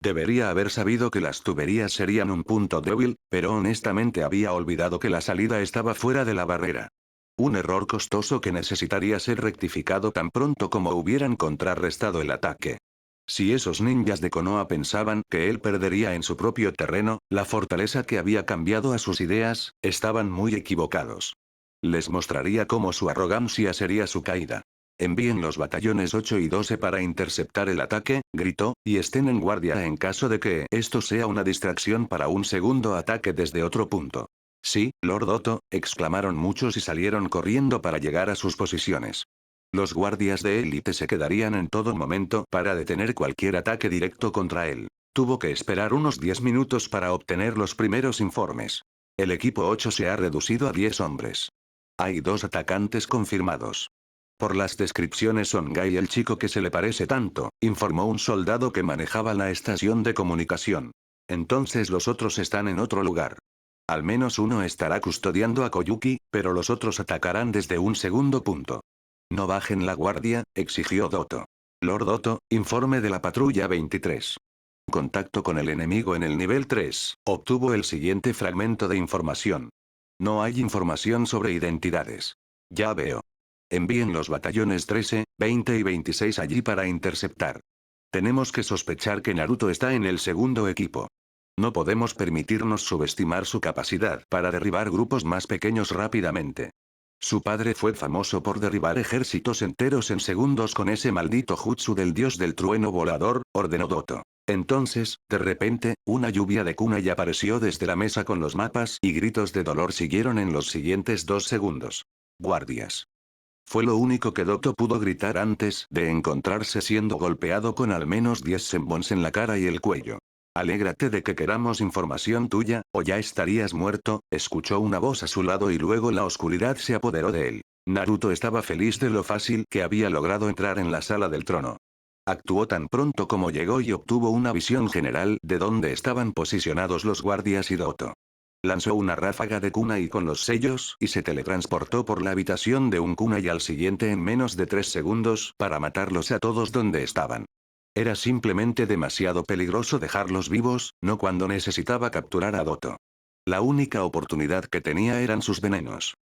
Debería haber sabido que las tuberías serían un punto débil, pero honestamente había olvidado que la salida estaba fuera de la barrera. Un error costoso que necesitaría ser rectificado tan pronto como hubieran contrarrestado el ataque. Si esos ninjas de Konoha pensaban que él perdería en su propio terreno, la fortaleza que había cambiado a sus ideas, estaban muy equivocados. Les mostraría cómo su arrogancia sería su caída. Envíen los batallones 8 y 12 para interceptar el ataque, gritó, y estén en guardia en caso de que esto sea una distracción para un segundo ataque desde otro punto. Sí, Lord Otto, exclamaron muchos y salieron corriendo para llegar a sus posiciones. Los guardias de élite se quedarían en todo momento para detener cualquier ataque directo contra él. Tuvo que esperar unos 10 minutos para obtener los primeros informes. El equipo 8 se ha reducido a 10 hombres. Hay 2 atacantes confirmados. Por las descripciones son Gai el chico que se le parece tanto, informó un soldado que manejaba la estación de comunicación. Entonces los otros están en otro lugar. Al menos uno estará custodiando a Koyuki, pero los otros atacarán desde un segundo punto. No bajen la guardia, exigió Doto. Lord Otto, informe de la patrulla 23. Contacto con el enemigo en el nivel 3, obtuvo el siguiente fragmento de información. No hay información sobre identidades. Ya veo. Envíen los batallones 13, 20 y 26 allí para interceptar. Tenemos que sospechar que Naruto está en el segundo equipo. No podemos permitirnos subestimar su capacidad para derribar grupos más pequeños rápidamente. Su padre fue famoso por derribar ejércitos enteros en segundos con ese maldito jutsu del dios del trueno volador, ordenó Doto. Entonces, de repente, una lluvia de kunai apareció desde la mesa con los mapas y gritos de dolor siguieron en los siguientes 2 segundos. Guardias. Fue lo único que Doto pudo gritar antes de encontrarse siendo golpeado con al menos 10 senbons en la cara y el cuello. Alégrate de que queramos información tuya, o ya estarías muerto, escuchó una voz a su lado y luego la oscuridad se apoderó de él. Naruto estaba feliz de lo fácil que había logrado entrar en la sala del trono. Actuó tan pronto como llegó y obtuvo una visión general de dónde estaban posicionados los guardias y Doto. Lanzó una ráfaga de kunai con los sellos y se teletransportó por la habitación de un kunai al siguiente en menos de 3 segundos para matarlos a todos donde estaban. Era simplemente demasiado peligroso dejarlos vivos, no cuando necesitaba capturar a Doto. La única oportunidad que tenía eran sus venenos.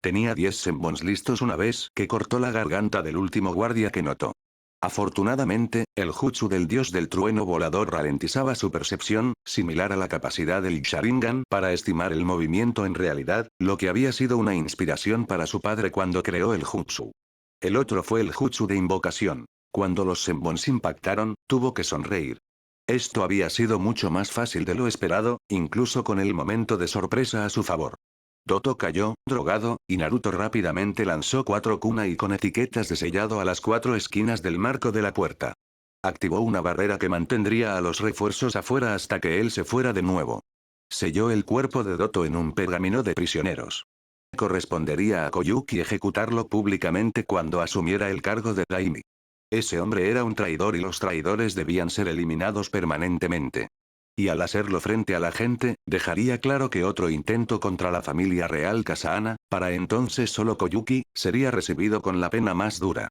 Tenía 10 senbons listos una vez que cortó la garganta del último guardia que notó. Afortunadamente, el jutsu del dios del trueno volador ralentizaba su percepción, similar a la capacidad del Sharingan para estimar el movimiento en realidad, lo que había sido una inspiración para su padre cuando creó el jutsu. El otro fue el jutsu de invocación. Cuando los senbons impactaron, tuvo que sonreír. Esto había sido mucho más fácil de lo esperado, incluso con el momento de sorpresa a su favor. Doto cayó, drogado, y Naruto rápidamente lanzó 4 kunai con etiquetas de sellado a las 4 esquinas del marco de la puerta. Activó una barrera que mantendría a los refuerzos afuera hasta que él se fuera de nuevo. Selló el cuerpo de Doto en un pergamino de prisioneros. Correspondería a Koyuki ejecutarlo públicamente cuando asumiera el cargo de Daimi. Ese hombre era un traidor y los traidores debían ser eliminados permanentemente. Y al hacerlo frente a la gente, dejaría claro que otro intento contra la familia real Kasana, para entonces solo Koyuki, sería recibido con la pena más dura.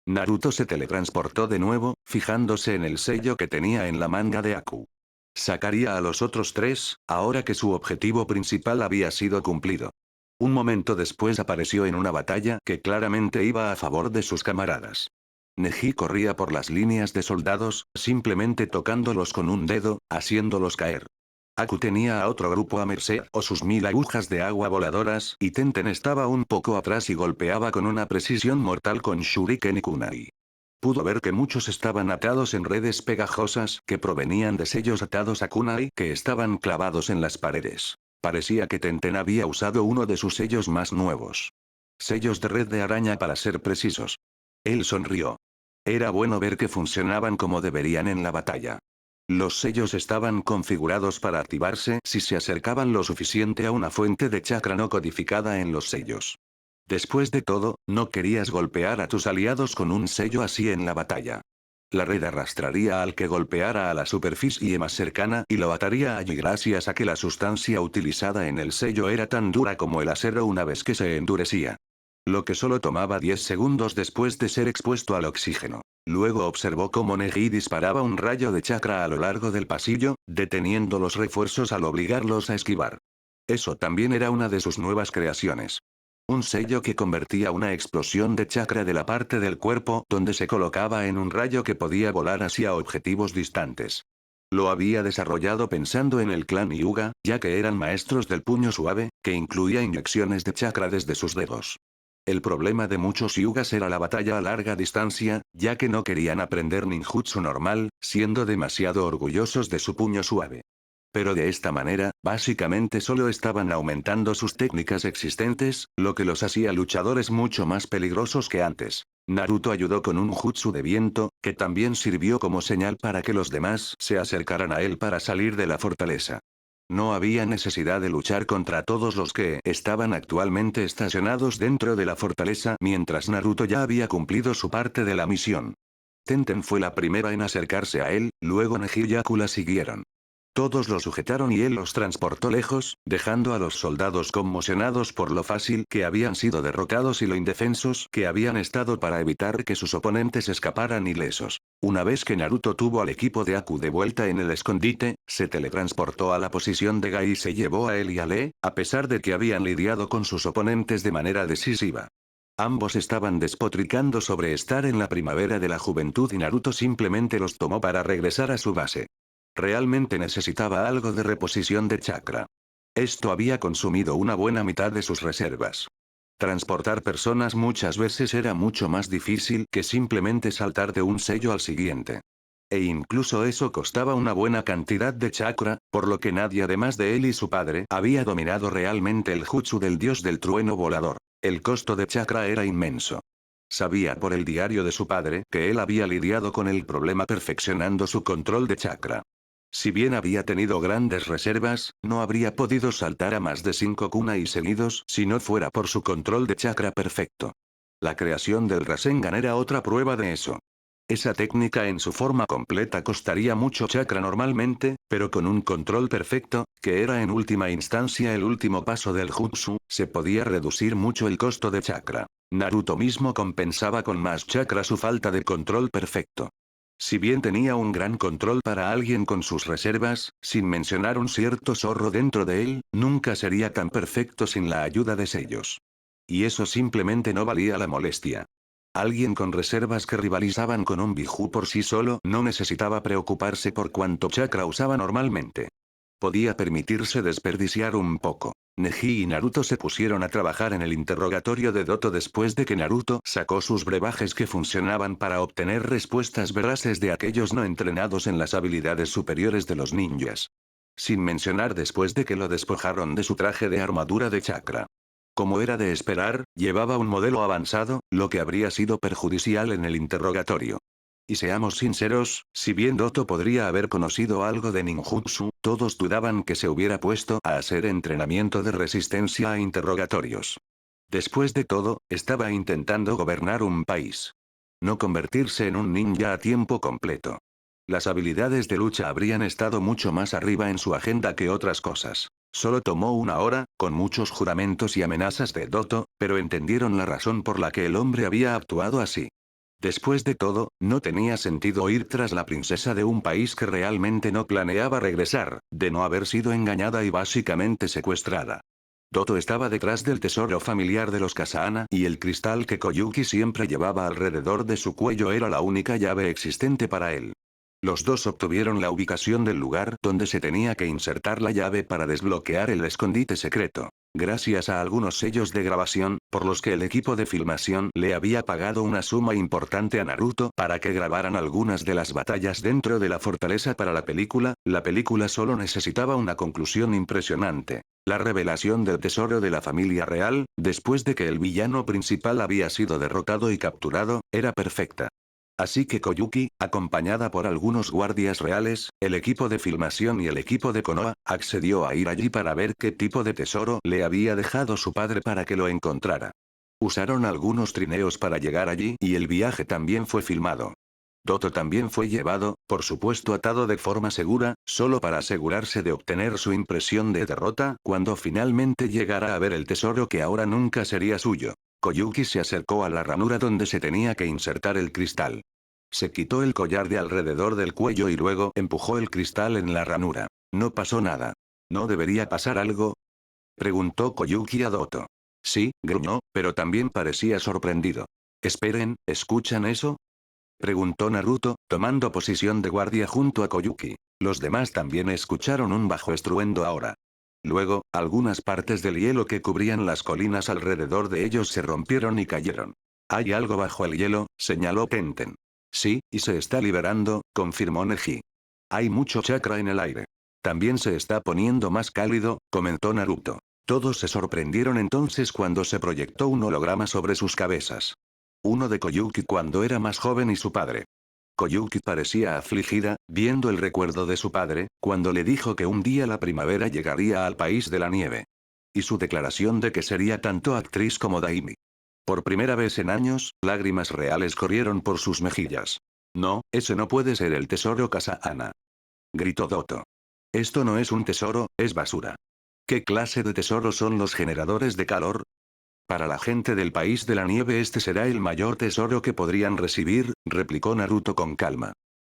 Naruto se teletransportó de nuevo, fijándose en el sello que tenía en la manga de Aku. Sacaría a los otros 3, ahora que su objetivo principal había sido cumplido. Un momento después apareció en una batalla que claramente iba a favor de sus camaradas. Neji corría por las líneas de soldados, simplemente tocándolos con un dedo, haciéndolos caer. Aku tenía a otro grupo a merced o sus 1000 agujas de agua voladoras, y Tenten estaba un poco atrás y golpeaba con una precisión mortal con Shuriken y Kunai. Pudo ver que muchos estaban atados en redes pegajosas que provenían de sellos atados a kunai que estaban clavados en las paredes. Parecía que Tenten había usado uno de sus sellos más nuevos. Sellos de red de araña para ser precisos. Él sonrió. Era bueno ver que funcionaban como deberían en la batalla. Los sellos estaban configurados para activarse si se acercaban lo suficiente a una fuente de chakra no codificada en los sellos. Después de todo, no querías golpear a tus aliados con un sello así en la batalla. La red arrastraría al que golpeara a la superficie más cercana y lo ataría allí gracias a que la sustancia utilizada en el sello era tan dura como el acero una vez que se endurecía. Lo que solo tomaba 10 segundos después de ser expuesto al oxígeno. Luego observó cómo Neji disparaba un rayo de chakra a lo largo del pasillo, deteniendo los refuerzos al obligarlos a esquivar. Eso también era una de sus nuevas creaciones. Un sello que convertía una explosión de chakra de la parte del cuerpo donde se colocaba en un rayo que podía volar hacia objetivos distantes. Lo había desarrollado pensando en el clan Hyuga, ya que eran maestros del puño suave, que incluía inyecciones de chakra desde sus dedos. El problema de muchos Hyugas era la batalla a larga distancia, ya que no querían aprender ninjutsu normal, siendo demasiado orgullosos de su puño suave. Pero de esta manera, básicamente solo estaban aumentando sus técnicas existentes, lo que los hacía luchadores mucho más peligrosos que antes. Naruto ayudó con un jutsu de viento, que también sirvió como señal para que los demás se acercaran a él para salir de la fortaleza. No había necesidad de luchar contra todos los que estaban actualmente estacionados dentro de la fortaleza mientras Naruto ya había cumplido su parte de la misión. Tenten fue la primera en acercarse a él, luego Neji y Aku la siguieron. Todos lo sujetaron y él los transportó lejos, dejando a los soldados conmocionados por lo fácil que habían sido derrotados y lo indefensos que habían estado para evitar que sus oponentes escaparan ilesos. Una vez que Naruto tuvo al equipo de Aku de vuelta en el escondite, se teletransportó a la posición de Gai y se llevó a él y a Lee, a pesar de que habían lidiado con sus oponentes de manera decisiva. Ambos estaban despotricando sobre estar en la primavera de la juventud y Naruto simplemente los tomó para regresar a su base. Realmente necesitaba algo de reposición de chakra. Esto había consumido una buena mitad de sus reservas. Transportar personas muchas veces era mucho más difícil que simplemente saltar de un sello al siguiente. E incluso eso costaba una buena cantidad de chakra, por lo que nadie además de él y su padre había dominado realmente el jutsu del dios del trueno volador. El costo de chakra era inmenso. Sabía por el diario de su padre que él había lidiado con el problema perfeccionando su control de chakra. Si bien había tenido grandes reservas, no habría podido saltar a más de 5 kunai seguidos si no fuera por su control de chakra perfecto. La creación del Rasengan era otra prueba de eso. Esa técnica en su forma completa costaría mucho chakra normalmente, pero con un control perfecto, que era en última instancia el último paso del jutsu, se podía reducir mucho el costo de chakra. Naruto mismo compensaba con más chakra su falta de control perfecto. Si bien tenía un gran control para alguien con sus reservas, sin mencionar un cierto zorro dentro de él, nunca sería tan perfecto sin la ayuda de sellos. Y eso simplemente no valía la molestia. Alguien con reservas que rivalizaban con un Biju por sí solo no necesitaba preocuparse por cuánto chakra usaba normalmente. Podía permitirse desperdiciar un poco. Neji y Naruto se pusieron a trabajar en el interrogatorio de Doto después de que Naruto sacó sus brebajes que funcionaban para obtener respuestas veraces de aquellos no entrenados en las habilidades superiores de los ninjas. Sin mencionar después de que lo despojaron de su traje de armadura de chakra. Como era de esperar, llevaba un modelo avanzado, lo que habría sido perjudicial en el interrogatorio. Y seamos sinceros, si bien Doto podría haber conocido algo de ninjutsu, todos dudaban que se hubiera puesto a hacer entrenamiento de resistencia a interrogatorios. Después de todo, estaba intentando gobernar un país. No convertirse en un ninja a tiempo completo. Las habilidades de lucha habrían estado mucho más arriba en su agenda que otras cosas. Solo tomó una hora, con muchos juramentos y amenazas de Doto, pero entendieron la razón por la que el hombre había actuado así. Después de todo, no tenía sentido ir tras la princesa de un país que realmente no planeaba regresar, de no haber sido engañada y básicamente secuestrada. Doto estaba detrás del tesoro familiar de los Kasana y el cristal que Koyuki siempre llevaba alrededor de su cuello era la única llave existente para él. Los dos obtuvieron la ubicación del lugar donde se tenía que insertar la llave para desbloquear el escondite secreto. Gracias a algunos sellos de grabación, por los que el equipo de filmación le había pagado una suma importante a Naruto para que grabaran algunas de las batallas dentro de la fortaleza para la película solo necesitaba una conclusión impresionante. La revelación del tesoro de la familia real, después de que el villano principal había sido derrotado y capturado, era perfecta. Así que Koyuki, acompañada por algunos guardias reales, el equipo de filmación y el equipo de Konoha, accedió a ir allí para ver qué tipo de tesoro le había dejado su padre para que lo encontrara. Usaron algunos trineos para llegar allí y el viaje también fue filmado. Doto también fue llevado, por supuesto atado de forma segura, solo para asegurarse de obtener su impresión de derrota cuando finalmente llegara a ver el tesoro que ahora nunca sería suyo. Koyuki se acercó a la ranura donde se tenía que insertar el cristal. Se quitó el collar de alrededor del cuello y luego empujó el cristal en la ranura. No pasó nada. ¿No debería pasar algo? Preguntó Koyuki a Doto. Sí, gruñó, pero también parecía sorprendido. Esperen, ¿escuchan eso? Preguntó Naruto, tomando posición de guardia junto a Koyuki. Los demás también escucharon un bajo estruendo ahora. Luego, algunas partes del hielo que cubrían las colinas alrededor de ellos se rompieron y cayeron. Hay algo bajo el hielo, señaló Tenten. Sí, y se está liberando, confirmó Neji. Hay mucho chakra en el aire. También se está poniendo más cálido, comentó Naruto. Todos se sorprendieron entonces cuando se proyectó un holograma sobre sus cabezas. Uno de Koyuki cuando era más joven y su padre. Koyuki parecía afligida, viendo el recuerdo de su padre, cuando le dijo que un día la primavera llegaría al país de la nieve. Y su declaración de que sería tanto actriz como Daimi. Por primera vez en años, lágrimas reales corrieron por sus mejillas. No, ese no puede ser el tesoro Kasana. Gritó Doto. Esto no es un tesoro, es basura. ¿Qué clase de tesoro son los generadores de calor? Para la gente del país de la nieve este será el mayor tesoro que podrían recibir, replicó Naruto con calma.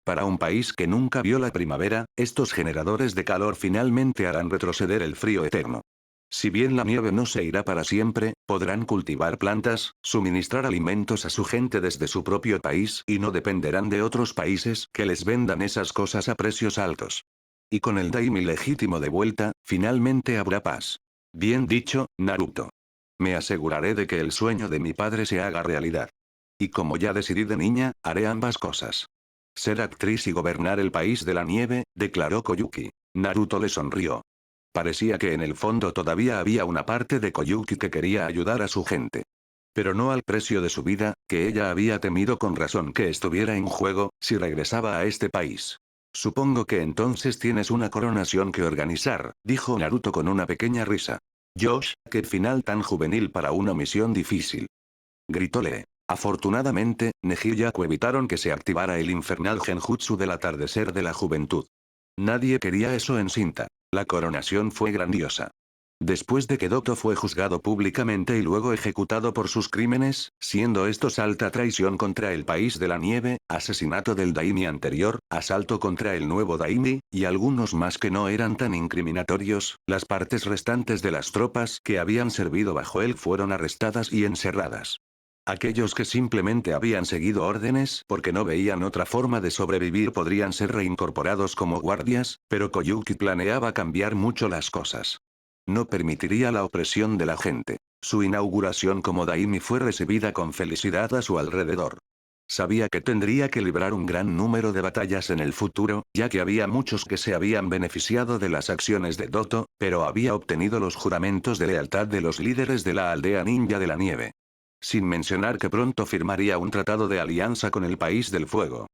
Para un país que nunca vio la primavera, estos generadores de calor finalmente harán retroceder el frío eterno. Si bien la nieve no se irá para siempre, podrán cultivar plantas, suministrar alimentos a su gente desde su propio país y no dependerán de otros países que les vendan esas cosas a precios altos. Y con el Daimi legítimo de vuelta, finalmente habrá paz. Bien dicho, Naruto. Me aseguraré de que el sueño de mi padre se haga realidad. Y como ya decidí de niña, haré ambas cosas. Ser actriz y gobernar el país de la nieve, declaró Koyuki. Naruto le sonrió. Parecía que en el fondo todavía había una parte de Koyuki que quería ayudar a su gente. Pero no al precio de su vida, que ella había temido con razón que estuviera en juego, si regresaba a este país. Supongo que entonces tienes una coronación que organizar, dijo Naruto con una pequeña risa. Josh, qué final tan juvenil para una misión difícil. Gritó Lee. Afortunadamente, Neji y Yaku evitaron que se activara el infernal genjutsu del atardecer de la juventud. Nadie quería eso en Shinta. La coronación fue grandiosa. Después de que Doto fue juzgado públicamente y luego ejecutado por sus crímenes, siendo estos alta traición contra el país de la nieve, asesinato del Daimi anterior, asalto contra el nuevo Daimi, y algunos más que no eran tan incriminatorios, las partes restantes de las tropas que habían servido bajo él fueron arrestadas y encerradas. Aquellos que simplemente habían seguido órdenes porque no veían otra forma de sobrevivir podrían ser reincorporados como guardias, pero Koyuki planeaba cambiar mucho las cosas. No permitiría la opresión de la gente. Su inauguración como Daimi fue recibida con felicidad a su alrededor. Sabía que tendría que librar un gran número de batallas en el futuro, ya que había muchos que se habían beneficiado de las acciones de Doto, pero había obtenido los juramentos de lealtad de los líderes de la aldea ninja de la nieve. Sin mencionar que pronto firmaría un tratado de alianza con el País del Fuego.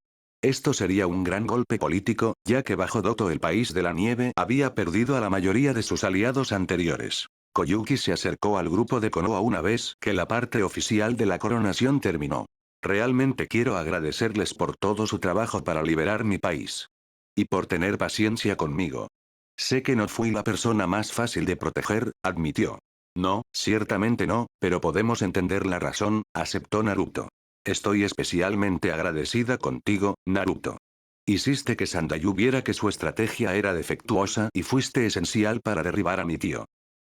Esto sería un gran golpe político, ya que bajo Doto el País de la Nieve había perdido a la mayoría de sus aliados anteriores. Koyuki se acercó al grupo de Konoha una vez que la parte oficial de la coronación terminó. Realmente quiero agradecerles por todo su trabajo para liberar mi país. Y por tener paciencia conmigo. Sé que no fui la persona más fácil de proteger, admitió. No, ciertamente no, pero podemos entender la razón, aceptó Naruto. Estoy especialmente agradecida contigo, Naruto. Hiciste que Sandayu viera que su estrategia era defectuosa y fuiste esencial para derribar a mi tío.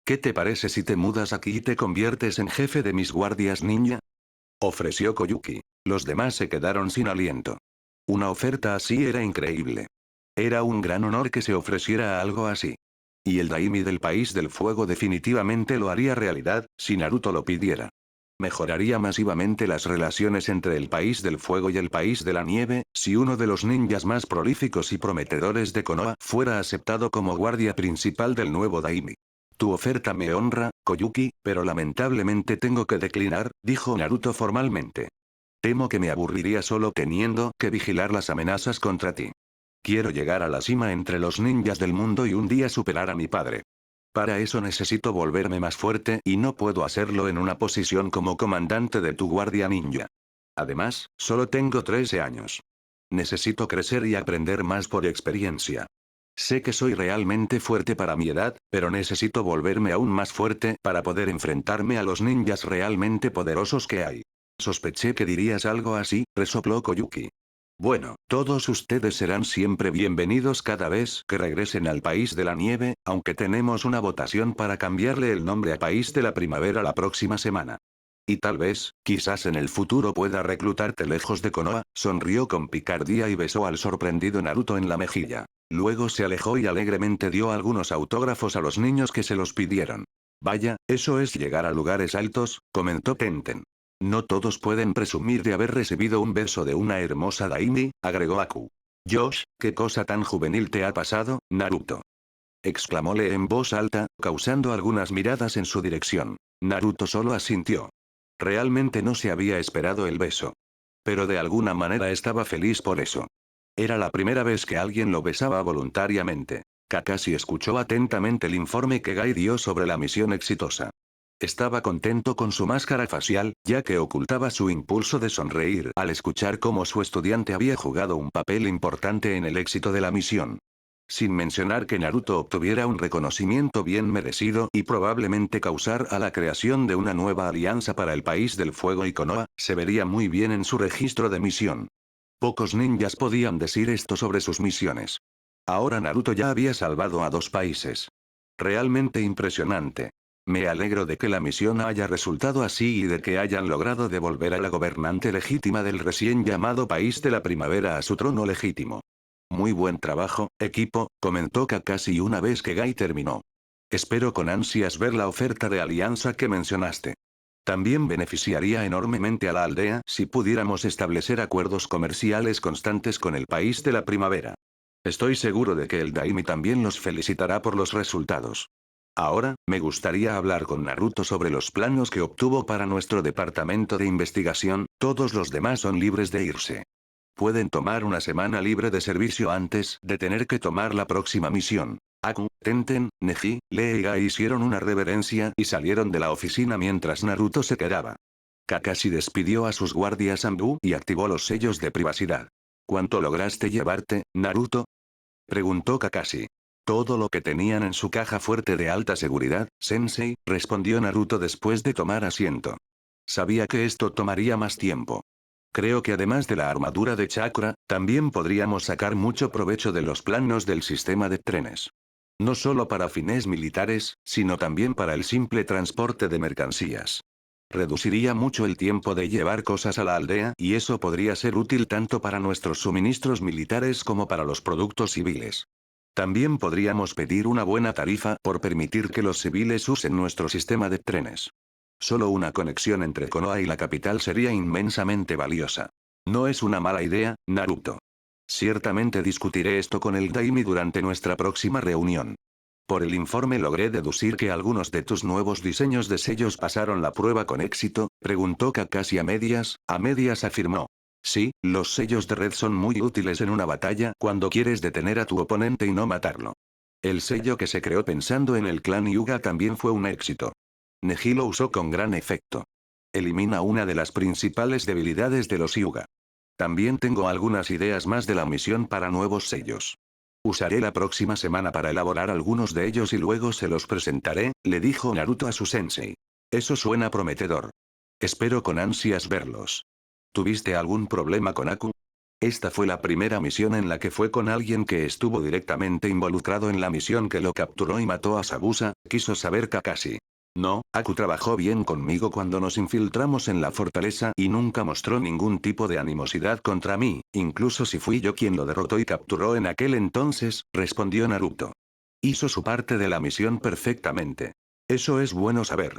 ¿Qué te parece si te mudas aquí y te conviertes en jefe de mis guardias ninja? Ofreció Koyuki. Los demás se quedaron sin aliento. Una oferta así era increíble. Era un gran honor que se ofreciera algo así. Y el Daimi del País del Fuego definitivamente lo haría realidad, si Naruto lo pidiera. Mejoraría masivamente las relaciones entre el País del Fuego y el País de la Nieve, si uno de los ninjas más prolíficos y prometedores de Konoha fuera aceptado como guardia principal del nuevo Daimi. Tu oferta me honra, Koyuki, pero lamentablemente tengo que declinar, dijo Naruto formalmente. Temo que me aburriría solo teniendo que vigilar las amenazas contra ti. Quiero llegar a la cima entre los ninjas del mundo y un día superar a mi padre. Para eso necesito volverme más fuerte y no puedo hacerlo en una posición como comandante de tu guardia ninja. Además, solo tengo 13 años. Necesito crecer y aprender más por experiencia. Sé que soy realmente fuerte para mi edad, pero necesito volverme aún más fuerte para poder enfrentarme a los ninjas realmente poderosos que hay. Sospeché que dirías algo así, resopló Koyuki. Bueno, todos ustedes serán siempre bienvenidos cada vez que regresen al País de la Nieve, aunque tenemos una votación para cambiarle el nombre a País de la Primavera la próxima semana. Y tal vez, quizás en el futuro pueda reclutarte lejos de Konoha, sonrió con picardía y besó al sorprendido Naruto en la mejilla. Luego se alejó y alegremente dio algunos autógrafos a los niños que se los pidieron. Vaya, eso es llegar a lugares altos, comentó Tenten. No todos pueden presumir de haber recibido un beso de una hermosa Daimi, agregó Aku. Josh, ¿qué cosa tan juvenil te ha pasado, Naruto? Exclamóle en voz alta, causando algunas miradas en su dirección. Naruto solo asintió. Realmente no se había esperado el beso. Pero de alguna manera estaba feliz por eso. Era la primera vez que alguien lo besaba voluntariamente. Kakashi escuchó atentamente el informe que Gai dio sobre la misión exitosa. Estaba contento con su máscara facial, ya que ocultaba su impulso de sonreír al escuchar cómo su estudiante había jugado un papel importante en el éxito de la misión. Sin mencionar que Naruto obtuviera un reconocimiento bien merecido y probablemente causar a la creación de una nueva alianza para el País del Fuego y Konoha, se vería muy bien en su registro de misión. Pocos ninjas podían decir esto sobre sus misiones. Ahora Naruto ya había salvado a 2 países. Realmente impresionante. Me alegro de que la misión haya resultado así y de que hayan logrado devolver a la gobernante legítima del recién llamado País de la Primavera a su trono legítimo. Muy buen trabajo, equipo, comentó Kakashi una vez que Gai terminó. Espero con ansias ver la oferta de alianza que mencionaste. También beneficiaría enormemente a la aldea si pudiéramos establecer acuerdos comerciales constantes con el País de la Primavera. Estoy seguro de que el Daimi también los felicitará por los resultados. Ahora, me gustaría hablar con Naruto sobre los planos que obtuvo para nuestro departamento de investigación, todos los demás son libres de irse. Pueden tomar una semana libre de servicio antes de tener que tomar la próxima misión. Aku, Tenten, Neji, Lee y Gai hicieron una reverencia y salieron de la oficina mientras Naruto se quedaba. Kakashi despidió a sus guardias Anbu y activó los sellos de privacidad. ¿Cuánto lograste llevarte, Naruto? Preguntó Kakashi. Todo lo que tenían en su caja fuerte de alta seguridad, Sensei, respondió Naruto después de tomar asiento. Sabía que esto tomaría más tiempo. Creo que además de la armadura de chakra, también podríamos sacar mucho provecho de los planos del sistema de trenes. No solo para fines militares, sino también para el simple transporte de mercancías. Reduciría mucho el tiempo de llevar cosas a la aldea y eso podría ser útil tanto para nuestros suministros militares como para los productos civiles. También podríamos pedir una buena tarifa por permitir que los civiles usen nuestro sistema de trenes. Solo una conexión entre Konoha y la capital sería inmensamente valiosa. No es una mala idea, Naruto. Ciertamente discutiré esto con el Daimi durante nuestra próxima reunión. Por el informe logré deducir que algunos de tus nuevos diseños de sellos pasaron la prueba con éxito, preguntó Kakashi a medias afirmó. Sí, los sellos de red son muy útiles en una batalla cuando quieres detener a tu oponente y no matarlo. El sello que se creó pensando en el clan Hyuga también fue un éxito. Neji lo usó con gran efecto. Elimina una de las principales debilidades de los Hyuga. También tengo algunas ideas más de la misión para nuevos sellos. Usaré la próxima semana para elaborar algunos de ellos y luego se los presentaré, le dijo Naruto a su sensei. Eso suena prometedor. Espero con ansias verlos. ¿Tuviste algún problema con Aku? Esta fue la primera misión en la que fue con alguien que estuvo directamente involucrado en la misión que lo capturó y mató a Sabusa, quiso saber Kakashi. No, Aku trabajó bien conmigo cuando nos infiltramos en la fortaleza y nunca mostró ningún tipo de animosidad contra mí, incluso si fui yo quien lo derrotó y capturó en aquel entonces, respondió Naruto. Hizo su parte de la misión perfectamente. Eso es bueno saber.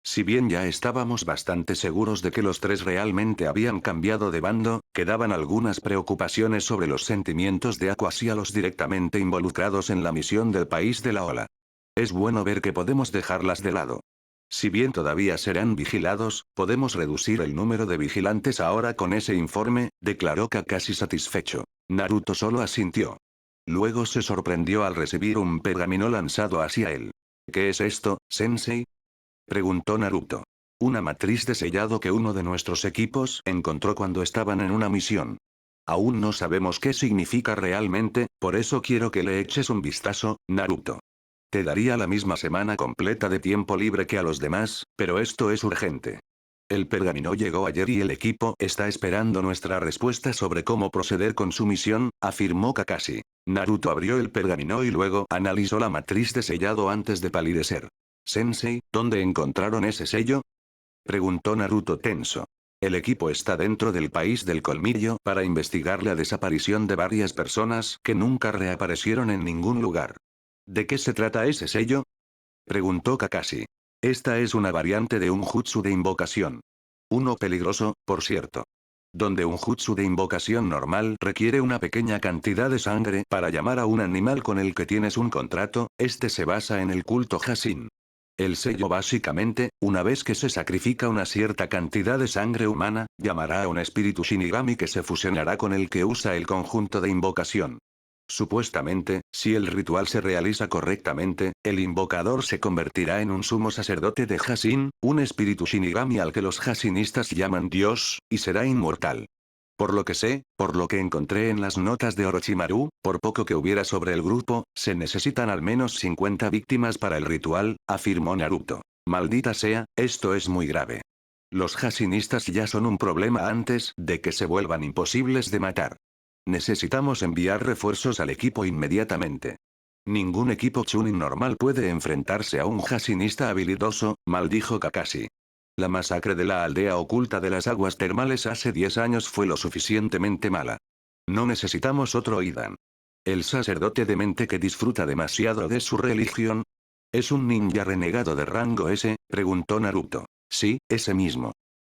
Si bien ya estábamos bastante seguros de que los tres realmente habían cambiado de bando, quedaban algunas preocupaciones sobre los sentimientos de Aku hacia los directamente involucrados en la misión del país de la ola. Es bueno ver que podemos dejarlas de lado. Si bien todavía serán vigilados, podemos reducir el número de vigilantes ahora con ese informe, declaró Kakashi satisfecho. Naruto solo asintió. Luego se sorprendió al recibir un pergamino lanzado hacia él. ¿Qué es esto, sensei? Preguntó Naruto. Una matriz de sellado que uno de nuestros equipos encontró cuando estaban en una misión. Aún no sabemos qué significa realmente, por eso quiero que le eches un vistazo, Naruto. Te daría la misma semana completa de tiempo libre que a los demás, pero esto es urgente. El pergamino llegó ayer y el equipo está esperando nuestra respuesta sobre cómo proceder con su misión, afirmó Kakashi. Naruto abrió el pergamino y luego analizó la matriz de sellado antes de palidecer. Sensei, ¿dónde encontraron ese sello? Preguntó Naruto tenso. El equipo está dentro del país del colmillo para investigar la desaparición de varias personas que nunca reaparecieron en ningún lugar. ¿De qué se trata ese sello? Preguntó Kakashi. Esta es una variante de un jutsu de invocación. Uno peligroso, por cierto. Donde un jutsu de invocación normal requiere una pequeña cantidad de sangre para llamar a un animal con el que tienes un contrato, este se basa en el culto Hashin. El sello básicamente, una vez que se sacrifica una cierta cantidad de sangre humana, llamará a un espíritu Shinigami que se fusionará con el que usa el conjunto de invocación. Supuestamente, si el ritual se realiza correctamente, el invocador se convertirá en un sumo sacerdote de Hashin, un espíritu Shinigami al que los Hashinistas llaman Dios, y será inmortal. Por lo que sé, por lo que encontré en las notas de Orochimaru, por poco que hubiera sobre el grupo, se necesitan al menos 50 víctimas para el ritual, afirmó Naruto. Maldita sea, esto es muy grave. Los Hashinistas ya son un problema antes de que se vuelvan imposibles de matar. Necesitamos enviar refuerzos al equipo inmediatamente. Ningún equipo Chunin normal puede enfrentarse a un Hashinista habilidoso, maldijo Kakashi. La masacre de la aldea oculta de las aguas termales hace 10 años fue lo suficientemente mala. No necesitamos otro Idan. El sacerdote demente que disfruta demasiado de su religión. ¿Es un ninja renegado de rango S? Preguntó Naruto. Sí, ese mismo.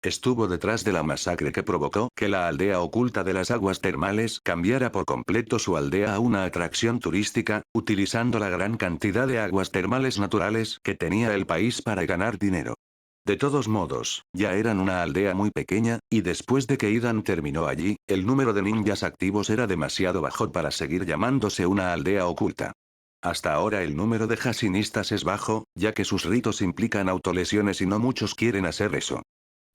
Estuvo detrás de la masacre que provocó que la aldea oculta de las aguas termales cambiara por completo su aldea a una atracción turística, utilizando la gran cantidad de aguas termales naturales que tenía el país para ganar dinero. De todos modos, ya eran una aldea muy pequeña, y después de que Idan terminó allí, el número de ninjas activos era demasiado bajo para seguir llamándose una aldea oculta. Hasta ahora el número de Hashinistas es bajo, ya que sus ritos implican autolesiones y no muchos quieren hacer eso.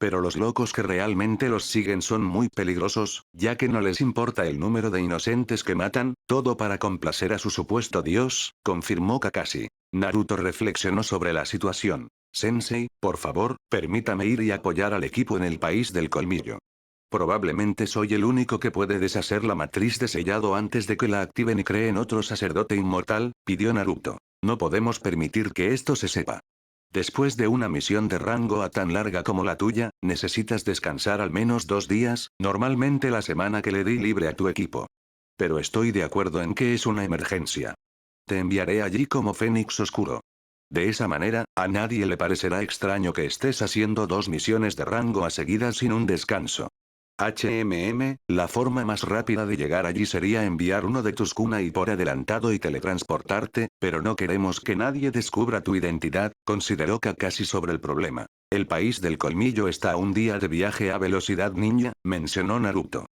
Pero los locos que realmente los siguen son muy peligrosos, ya que no les importa el número de inocentes que matan, todo para complacer a su supuesto dios, confirmó Kakashi. Naruto reflexionó sobre la situación. Sensei, por favor, permítame ir y apoyar al equipo en el país del colmillo. Probablemente soy el único que puede deshacer la matriz de sellado antes de que la activen y creen otro sacerdote inmortal, pidió Naruto. No podemos permitir que esto se sepa. Después de una misión de rango A tan larga como la tuya, necesitas descansar al menos 2 días, normalmente la semana que le di libre a tu equipo. Pero estoy de acuerdo en que es una emergencia. Te enviaré allí como Fénix Oscuro. De esa manera, a nadie le parecerá extraño que estés haciendo 2 misiones de rango A seguidas sin un descanso. La forma más rápida de llegar allí sería enviar uno de tus kunai por adelantado y teletransportarte, pero no queremos que nadie descubra tu identidad, consideró Kakashi sobre el problema. El país del colmillo está a un día de viaje a velocidad ninja, mencionó Naruto.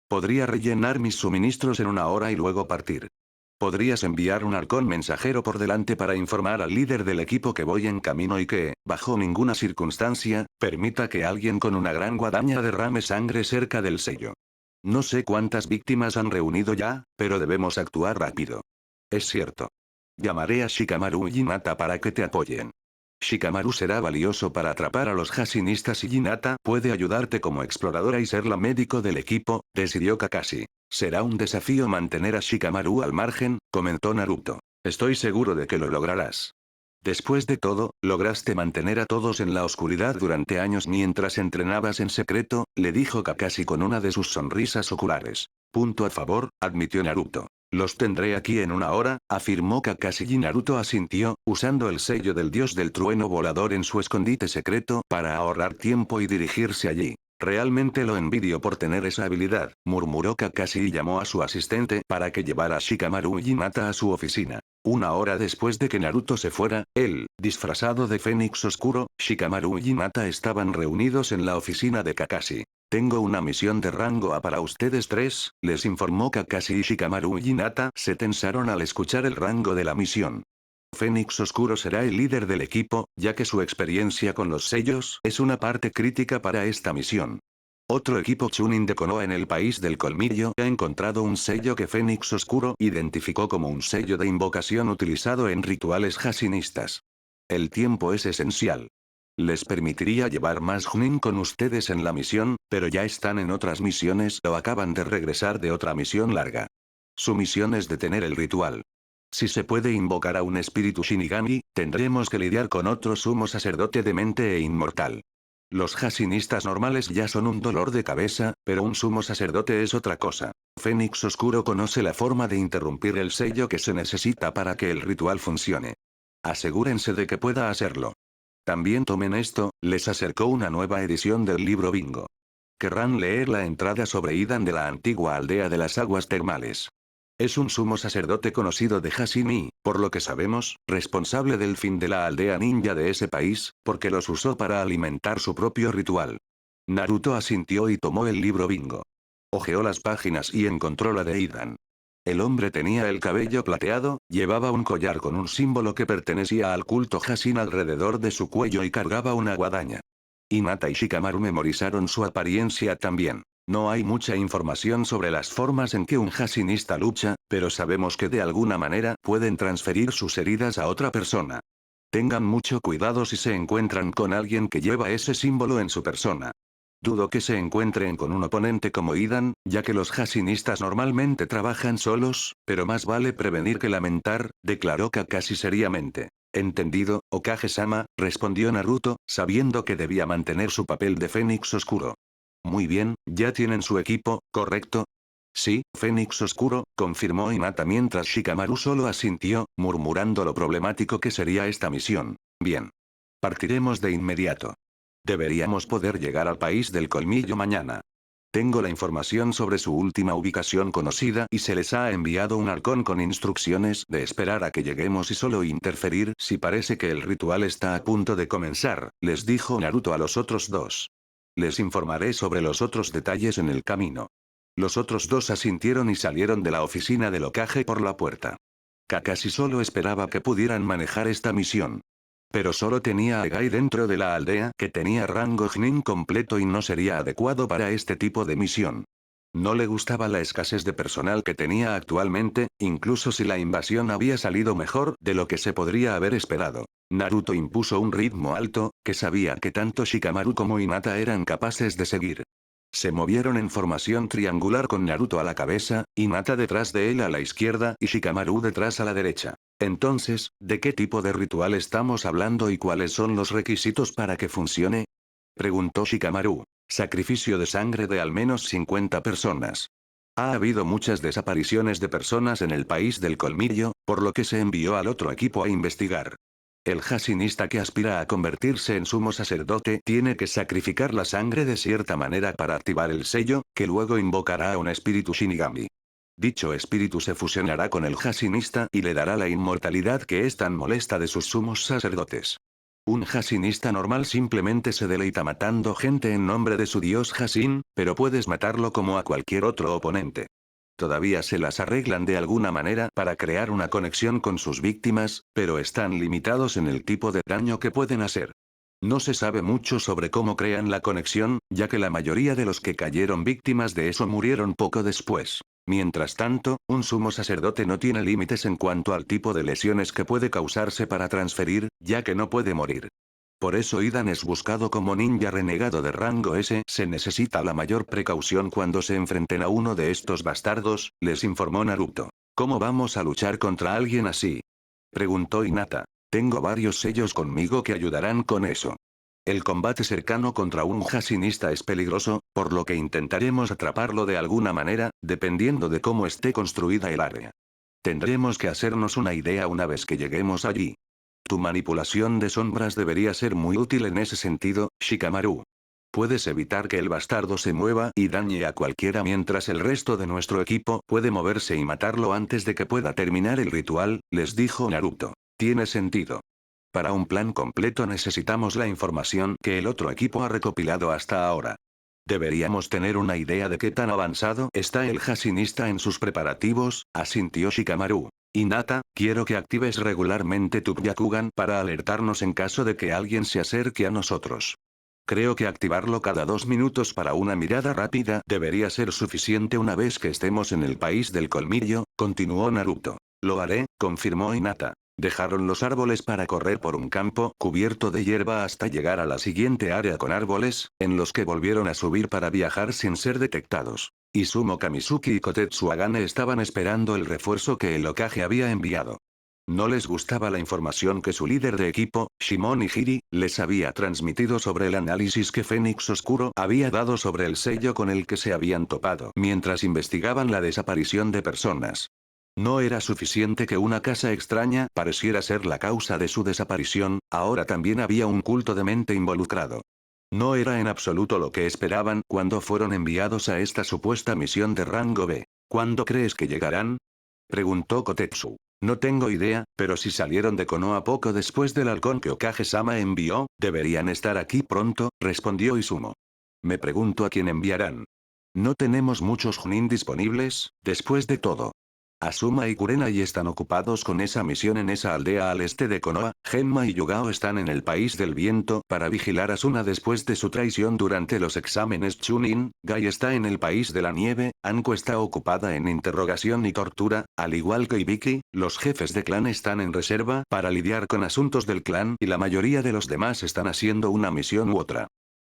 Podría rellenar mis suministros en una hora y luego partir. Podrías enviar un halcón mensajero por delante para informar al líder del equipo que voy en camino y que, bajo ninguna circunstancia, permita que alguien con una gran guadaña derrame sangre cerca del sello. No sé cuántas víctimas han reunido ya, pero debemos actuar rápido. Es cierto. Llamaré a Shikamaru y Hinata para que te apoyen. Shikamaru será valioso para atrapar a los Hashinistas y Hinata puede ayudarte como exploradora y ser la médico del equipo, decidió Kakashi. Será un desafío mantener a Shikamaru al margen, comentó Naruto. Estoy seguro de que lo lograrás. Después de todo, lograste mantener a todos en la oscuridad durante años mientras entrenabas en secreto, le dijo Kakashi con una de sus sonrisas oculares. Punto a favor, admitió Naruto. Los tendré aquí en una hora, afirmó Kakashi y Naruto asintió, usando el sello del dios del trueno volador en su escondite secreto para ahorrar tiempo y dirigirse allí. Realmente lo envidio por tener esa habilidad, murmuró Kakashi y llamó a su asistente para que llevara a Shikamaru y Hinata a su oficina. Una hora después de que Naruto se fuera, él, disfrazado de Fénix Oscuro, Shikamaru y Hinata estaban reunidos en la oficina de Kakashi. Tengo una misión de rango A para ustedes tres, les informó Kakashi y Shikamaru y Hinata se tensaron al escuchar el rango de la misión. Fénix Oscuro será el líder del equipo, ya que su experiencia con los sellos es una parte crítica para esta misión. Otro equipo Chunin de Konoha en el país del colmillo ha encontrado un sello que Fénix Oscuro identificó como un sello de invocación utilizado en rituales Hashinistas. El tiempo es esencial. Les permitiría llevar más Chunin con ustedes en la misión, pero ya están en otras misiones o acaban de regresar de otra misión larga. Su misión es detener el ritual. Si se puede invocar a un espíritu Shinigami, tendremos que lidiar con otro sumo sacerdote demente e inmortal. Los Hashinistas normales ya son un dolor de cabeza, pero un sumo sacerdote es otra cosa. Fénix Oscuro conoce la forma de interrumpir el sello que se necesita para que el ritual funcione. Asegúrense de que pueda hacerlo. También tomen esto, les acercó una nueva edición del libro Bingo. Querrán leer la entrada sobre Idan de la antigua aldea de las aguas termales. Es un sumo sacerdote conocido de Hashimi, por lo que sabemos, responsable del fin de la aldea ninja de ese país, porque los usó para alimentar su propio ritual. Naruto asintió y tomó el libro Bingo. Hojeó las páginas y encontró la de Idan. El hombre tenía el cabello plateado, llevaba un collar con un símbolo que pertenecía al culto Hashin alrededor de su cuello y cargaba una guadaña. Hinata y Shikamaru memorizaron su apariencia también. No hay mucha información sobre las formas en que un Hashinista lucha, pero sabemos que de alguna manera pueden transferir sus heridas a otra persona. Tengan mucho cuidado si se encuentran con alguien que lleva ese símbolo en su persona. Dudo que se encuentren con un oponente como Idan, ya que los Hashinistas normalmente trabajan solos, pero más vale prevenir que lamentar, declaró Kakashi seriamente. Entendido, Okage-sama, respondió Naruto, sabiendo que debía mantener su papel de Fénix Oscuro. Muy bien, ya tienen su equipo, ¿correcto? Sí, Fénix Oscuro, confirmó Hinata mientras Shikamaru solo asintió, murmurando lo problemático que sería esta misión. Bien. Partiremos de inmediato. Deberíamos poder llegar al país del colmillo mañana. Tengo la información sobre su última ubicación conocida y se les ha enviado un halcón con instrucciones de esperar a que lleguemos y solo interferir si parece que el ritual está a punto de comenzar, les dijo Naruto a los otros dos. Les informaré sobre los otros detalles en el camino. Los otros dos asintieron y salieron de la oficina del Hokage por la puerta. Kakashi solo esperaba que pudieran manejar esta misión. Pero solo tenía a Gai dentro de la aldea que tenía rango Chunin completo y no sería adecuado para este tipo de misión. No le gustaba la escasez de personal que tenía actualmente, incluso si la invasión había salido mejor de lo que se podría haber esperado. Naruto impuso un ritmo alto, que sabía que tanto Shikamaru como Hinata eran capaces de seguir. Se movieron en formación triangular con Naruto a la cabeza, Hinata detrás de él a la izquierda y Shikamaru detrás a la derecha. Entonces, ¿de qué tipo de ritual estamos hablando y cuáles son los requisitos para que funcione? Preguntó Shikamaru. Sacrificio de sangre de al menos 50 personas. Ha habido muchas desapariciones de personas en el país del colmillo, por lo que se envió al otro equipo a investigar. El Hashinista que aspira a convertirse en sumo sacerdote tiene que sacrificar la sangre de cierta manera para activar el sello, que luego invocará a un espíritu Shinigami. Dicho espíritu se fusionará con el Hashinista y le dará la inmortalidad que es tan molesta de sus sumos sacerdotes. Un Hashinista normal simplemente se deleita matando gente en nombre de su dios Hashin, pero puedes matarlo como a cualquier otro oponente. Todavía se las arreglan de alguna manera para crear una conexión con sus víctimas, pero están limitados en el tipo de daño que pueden hacer. No se sabe mucho sobre cómo crean la conexión, ya que la mayoría de los que cayeron víctimas de eso murieron poco después. Mientras tanto, un sumo sacerdote no tiene límites en cuanto al tipo de lesiones que puede causarse para transferir, ya que no puede morir. Por eso Idan es buscado como ninja renegado de rango S. Se necesita la mayor precaución cuando se enfrenten a uno de estos bastardos, les informó Naruto. ¿Cómo vamos a luchar contra alguien así? Preguntó Hinata. Tengo varios sellos conmigo que ayudarán con eso. El combate cercano contra un Hashinista es peligroso, por lo que intentaremos atraparlo de alguna manera, dependiendo de cómo esté construida el área. Tendremos que hacernos una idea una vez que lleguemos allí. Tu manipulación de sombras debería ser muy útil en ese sentido, Shikamaru. Puedes evitar que el bastardo se mueva y dañe a cualquiera mientras el resto de nuestro equipo puede moverse y matarlo antes de que pueda terminar el ritual, les dijo Naruto. Tiene sentido. Para un plan completo necesitamos la información que el otro equipo ha recopilado hasta ahora. Deberíamos tener una idea de qué tan avanzado está el Hashinista en sus preparativos, asintió Shikamaru. Hinata, quiero que actives regularmente tu Byakugan para alertarnos en caso de que alguien se acerque a nosotros. Creo que activarlo cada 2 minutos para una mirada rápida debería ser suficiente una vez que estemos en el país del colmillo, continuó Naruto. Lo haré, confirmó Hinata. Dejaron los árboles para correr por un campo cubierto de hierba hasta llegar a la siguiente área con árboles, en los que volvieron a subir para viajar sin ser detectados. Izumo Kamizuki y Kotetsu Agane estaban esperando el refuerzo que el Hokage había enviado. No les gustaba la información que su líder de equipo, Shimon Hiri, les había transmitido sobre el análisis que Fénix Oscuro había dado sobre el sello con el que se habían topado mientras investigaban la desaparición de personas. No era suficiente que una casa extraña pareciera ser la causa de su desaparición, ahora también había un culto de mente involucrado. No era en absoluto lo que esperaban cuando fueron enviados a esta supuesta misión de rango B. ¿Cuándo crees que llegarán? Preguntó Kotetsu. No tengo idea, pero si salieron de Konoha poco después del halcón que Okage-sama envió, deberían estar aquí pronto, respondió Izumo. Me pregunto a quién enviarán. No tenemos muchos Chunin disponibles, después de todo. Asuma y Kurenai están ocupados con esa misión en esa aldea al este de Konoha, Genma y Yugao están en el país del viento para vigilar a Suna después de su traición durante los exámenes Chunin, Gai está en el país de la nieve, Anko está ocupada en interrogación y tortura, al igual que Ibiki, los jefes de clan están en reserva para lidiar con asuntos del clan y la mayoría de los demás están haciendo una misión u otra.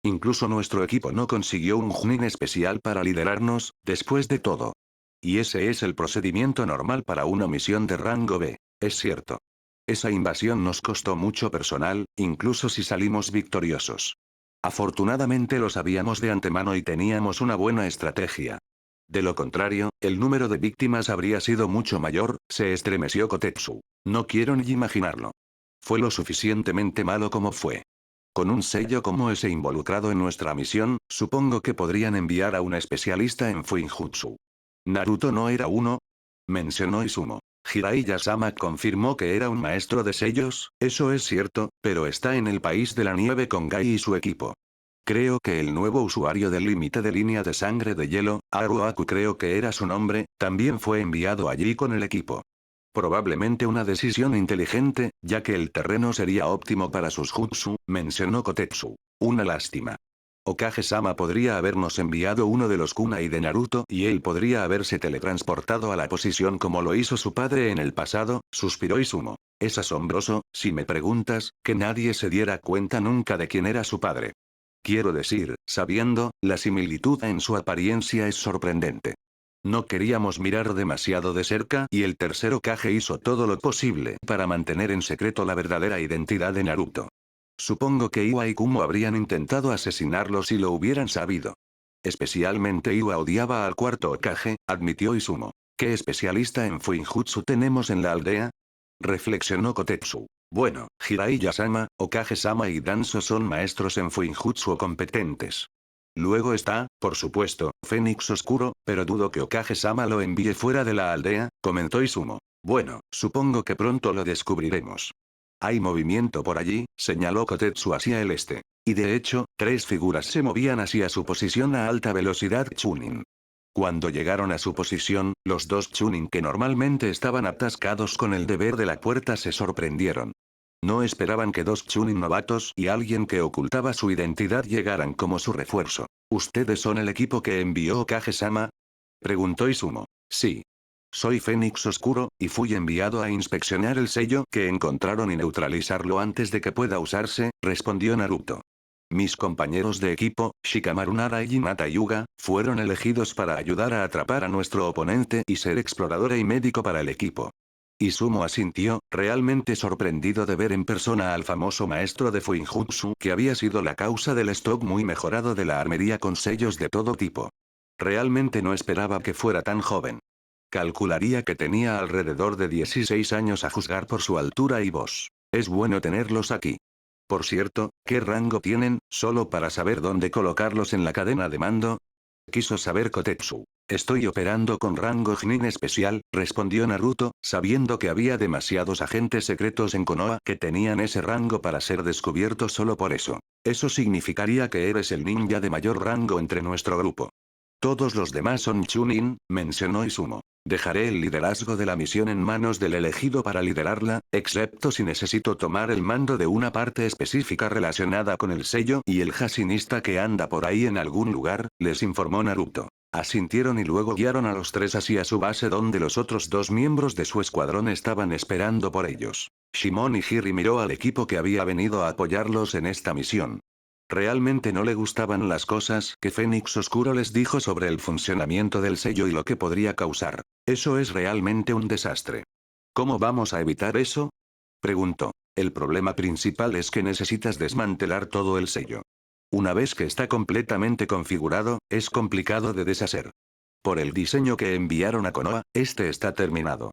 Incluso nuestro equipo no consiguió un Chunin especial para liderarnos, después de todo. Y ese es el procedimiento normal para una misión de rango B. Es cierto. Esa invasión nos costó mucho personal, incluso si salimos victoriosos. Afortunadamente lo sabíamos de antemano y teníamos una buena estrategia. De lo contrario, el número de víctimas habría sido mucho mayor, se estremeció Kotetsu. No quiero ni imaginarlo. Fue lo suficientemente malo como fue. Con un sello como ese involucrado en nuestra misión, supongo que podrían enviar a un especialista en Fuinjutsu. ¿Naruto no era uno? Mencionó Izumo. Jiraiya-sama confirmó que era un maestro de sellos, eso es cierto, pero está en el país de la nieve con Gai y su equipo. Creo que el nuevo usuario del límite de línea de sangre de hielo, Haruaku creo que era su nombre, también fue enviado allí con el equipo. Probablemente una decisión inteligente, ya que el terreno sería óptimo para sus jutsu, mencionó Kotetsu. Una lástima. Okage-sama podría habernos enviado uno de los kunai de Naruto y él podría haberse teletransportado a la posición como lo hizo su padre en el pasado, suspiró Izumo. Es asombroso, si me preguntas, que nadie se diera cuenta nunca de quién era su padre. Quiero decir, sabiendo, la similitud en su apariencia es sorprendente. No queríamos mirar demasiado de cerca y el tercer Hokage hizo todo lo posible para mantener en secreto la verdadera identidad de Naruto. Supongo que Iwa y Kumo habrían intentado asesinarlo si lo hubieran sabido. Especialmente Iwa odiaba al cuarto Hokage, admitió Izumo. ¿Qué especialista en Fuinjutsu tenemos en la aldea? Reflexionó Kotetsu. Bueno, Jiraiya-sama, Okage-sama y Danzo son maestros en Fuinjutsu o competentes. Luego está, por supuesto, Fénix Oscuro, pero dudo que Okage-sama lo envíe fuera de la aldea, comentó Izumo. Bueno, supongo que pronto lo descubriremos. Hay movimiento por allí, señaló Kotetsu hacia el este. Y de hecho, 3 figuras se movían hacia su posición a alta velocidad Chunin. Cuando llegaron a su posición, los 2 Chunin que normalmente estaban atascados con el deber de la puerta se sorprendieron. No esperaban que 2 Chunin novatos y alguien que ocultaba su identidad llegaran como su refuerzo. ¿Ustedes son el equipo que envió Okage-sama? Preguntó Izumo. Sí. Soy Fénix Oscuro, y fui enviado a inspeccionar el sello que encontraron y neutralizarlo antes de que pueda usarse, respondió Naruto. Mis compañeros de equipo, Shikamaru Nara y Hinata Hyuga, fueron elegidos para ayudar a atrapar a nuestro oponente y ser exploradora y médico para el equipo. Izumo asintió, realmente sorprendido de ver en persona al famoso maestro de Fuinjutsu que había sido la causa del stock muy mejorado de la armería con sellos de todo tipo. Realmente no esperaba que fuera tan joven. Calcularía que tenía alrededor de 16 años a juzgar por su altura y voz. Es bueno tenerlos aquí. Por cierto, ¿qué rango tienen, solo para saber dónde colocarlos en la cadena de mando? Quiso saber Kotetsu. Estoy operando con rango Genin especial, respondió Naruto, sabiendo que había demasiados agentes secretos en Konoha que tenían ese rango para ser descubiertos solo por eso. Eso significaría que eres el ninja de mayor rango entre nuestro grupo. Todos los demás son Chunin, mencionó Izumo. Dejaré el liderazgo de la misión en manos del elegido para liderarla, excepto si necesito tomar el mando de una parte específica relacionada con el sello y el Hasinista que anda por ahí en algún lugar, les informó Naruto. Asintieron y luego guiaron a los 3 hacia su base donde los otros 2 miembros de su escuadrón estaban esperando por ellos. Shimon y Hiri miró al equipo que había venido a apoyarlos en esta misión. Realmente no le gustaban las cosas que Fénix Oscuro les dijo sobre el funcionamiento del sello y lo que podría causar. Eso es realmente un desastre. ¿Cómo vamos a evitar eso? Preguntó. El problema principal es que necesitas desmantelar todo el sello. Una vez que está completamente configurado, es complicado de deshacer. Por el diseño que enviaron a Konoha, este está terminado.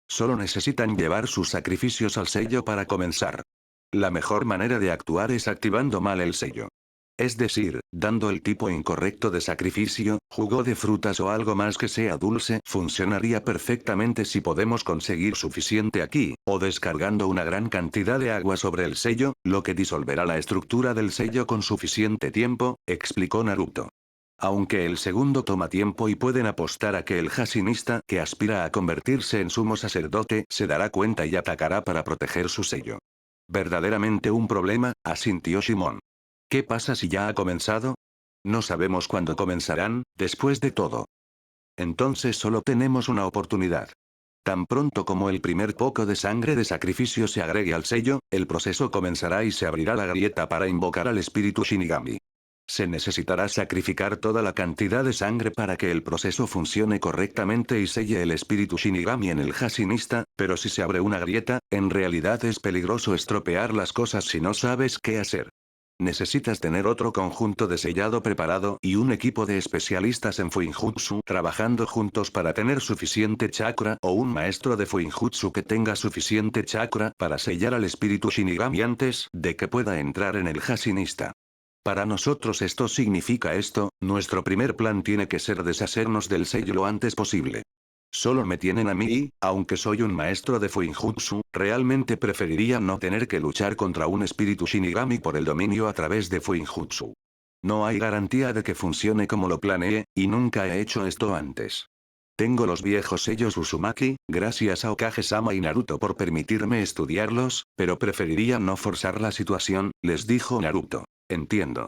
Solo necesitan llevar sus sacrificios al sello para comenzar. La mejor manera de actuar es activando mal el sello. Es decir, dando el tipo incorrecto de sacrificio, jugo de frutas o algo más que sea dulce funcionaría perfectamente si podemos conseguir suficiente aquí, o descargando una gran cantidad de agua sobre el sello, lo que disolverá la estructura del sello con suficiente tiempo, explicó Naruto. Aunque el segundo toma tiempo y pueden apostar a que el Hasinista que aspira a convertirse en sumo sacerdote se dará cuenta y atacará para proteger su sello. Verdaderamente un problema, asintió Shimon. ¿Qué pasa si ya ha comenzado? No sabemos cuándo comenzarán, después de todo. Entonces solo tenemos una oportunidad. Tan pronto como el primer poco de sangre de sacrificio se agregue al sello, el proceso comenzará y se abrirá la grieta para invocar al espíritu Shinigami. Se necesitará sacrificar toda la cantidad de sangre para que el proceso funcione correctamente y selle el espíritu Shinigami en el Hasinista, pero si se abre una grieta, en realidad es peligroso estropear las cosas si no sabes qué hacer. Necesitas tener otro conjunto de sellado preparado y un equipo de especialistas en Fuinjutsu trabajando juntos para tener suficiente chakra o un maestro de Fuinjutsu que tenga suficiente chakra para sellar al espíritu Shinigami antes de que pueda entrar en el Hasinista. Para nosotros esto significa esto, nuestro primer plan tiene que ser deshacernos del sello lo antes posible. Solo me tienen a mí y, aunque soy un maestro de Fuinjutsu, realmente preferiría no tener que luchar contra un espíritu Shinigami por el dominio a través de Fuinjutsu. No hay garantía de que funcione como lo planeé, y nunca he hecho esto antes. Tengo los viejos sellos Uzumaki, gracias a Okage-sama y Naruto por permitirme estudiarlos, pero preferiría no forzar la situación, les dijo Naruto. Entiendo.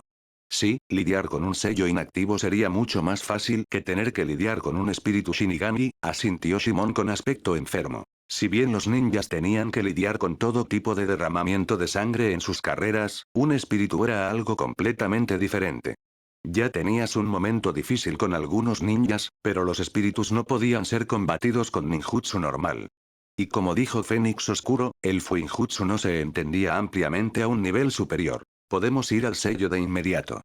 Sí, lidiar con un sello inactivo sería mucho más fácil que tener que lidiar con un espíritu Shinigami, asintió Shimon con aspecto enfermo. Si bien los ninjas tenían que lidiar con todo tipo de derramamiento de sangre en sus carreras, un espíritu era algo completamente diferente. Ya tenías un momento difícil con algunos ninjas, pero los espíritus no podían ser combatidos con ninjutsu normal. Y como dijo Fénix Oscuro, el Fuinjutsu no se entendía ampliamente a un nivel superior. Podemos ir al sello de inmediato.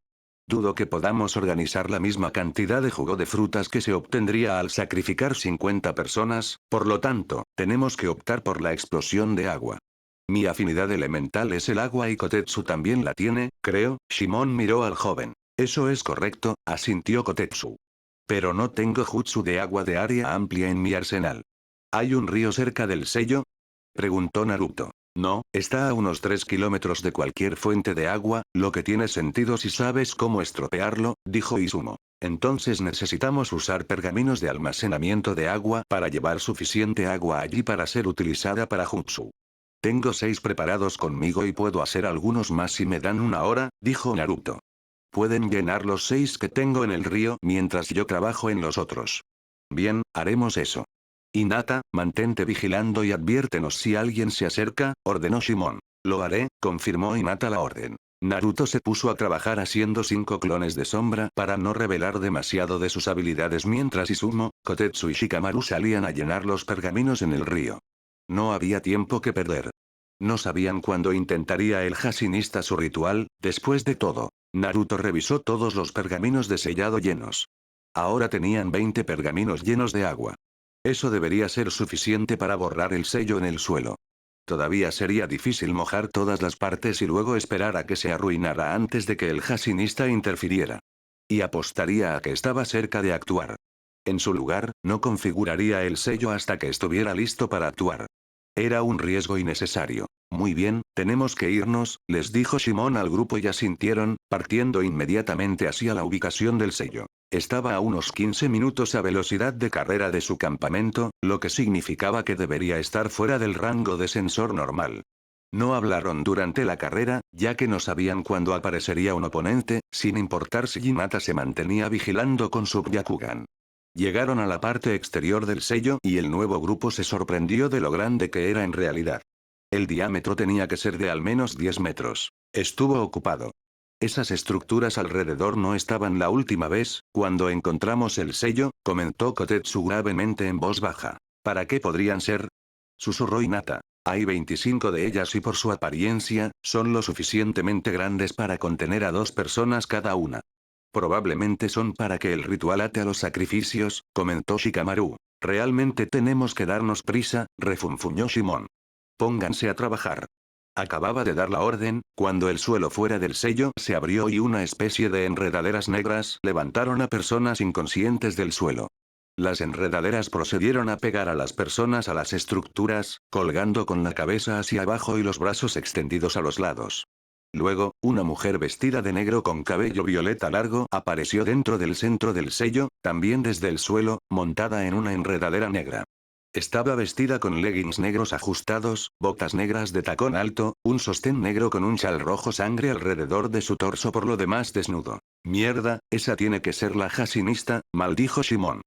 Dudo que podamos organizar la misma cantidad de jugo de frutas que se obtendría al sacrificar 50 personas, por lo tanto, tenemos que optar por la explosión de agua. Mi afinidad elemental es el agua y Kotetsu también la tiene, creo. Shimon miró al joven. Eso es correcto, asintió Kotetsu. Pero no tengo jutsu de agua de área amplia en mi arsenal. ¿Hay un río cerca del sello? Preguntó Naruto. No, está a unos 3 kilómetros de cualquier fuente de agua, lo que tiene sentido si sabes cómo estropearlo, dijo Izumo. Entonces necesitamos usar pergaminos de almacenamiento de agua para llevar suficiente agua allí para ser utilizada para jutsu. Tengo 6 preparados conmigo y puedo hacer algunos más si me dan una hora, dijo Naruto. Pueden llenar los 6 que tengo en el río mientras yo trabajo en los otros. Bien, haremos eso. Hinata, mantente vigilando y adviértenos si alguien se acerca, ordenó Shimon. Lo haré, confirmó Hinata la orden. Naruto se puso a trabajar haciendo 5 clones de sombra para no revelar demasiado de sus habilidades mientras Izumo, Kotetsu y Shikamaru salían a llenar los pergaminos en el río. No había tiempo que perder. No sabían cuándo intentaría el Hashinista su ritual. Después de todo, Naruto revisó todos los pergaminos de sellado llenos. Ahora tenían 20 pergaminos llenos de agua. Eso debería ser suficiente para borrar el sello en el suelo. Todavía sería difícil mojar todas las partes y luego esperar a que se arruinara antes de que el Hashinista interfiriera. Y apostaría a que estaba cerca de actuar. En su lugar, no configuraría el sello hasta que estuviera listo para actuar. Era un riesgo innecesario. Muy bien, tenemos que irnos, les dijo Shimon al grupo y asintieron, partiendo inmediatamente hacia la ubicación del sello. Estaba a unos 15 minutos a velocidad de carrera de su campamento, lo que significaba que debería estar fuera del rango de sensor normal. No hablaron durante la carrera, ya que no sabían cuándo aparecería un oponente, sin importar si Hinata se mantenía vigilando con su Byakugan. Llegaron a la parte exterior del sello y el nuevo grupo se sorprendió de lo grande que era en realidad. El diámetro tenía que ser de al menos 10 metros. Estuvo ocupado. Esas estructuras alrededor no estaban la última vez, cuando encontramos el sello, comentó Kotetsu gravemente en voz baja. ¿Para qué podrían ser? Susurró Hinata. Hay 25 de ellas y por su apariencia, son lo suficientemente grandes para contener a 2 personas cada una. Probablemente son para que el ritual ate a los sacrificios, comentó Shikamaru. Realmente tenemos que darnos prisa, refunfuñó Shimon. Pónganse a trabajar. Acababa de dar la orden, cuando el suelo fuera del sello se abrió y una especie de enredaderas negras levantaron a personas inconscientes del suelo. Las enredaderas procedieron a pegar a las personas a las estructuras, colgando con la cabeza hacia abajo y los brazos extendidos a los lados. Luego, una mujer vestida de negro con cabello violeta largo apareció dentro del centro del sello, también desde el suelo, montada en una enredadera negra. Estaba vestida con leggings negros ajustados, botas negras de tacón alto, un sostén negro con un chal rojo sangre alrededor de su torso por lo demás desnudo. Mierda, esa tiene que ser la Hashinista, maldijo Shimon.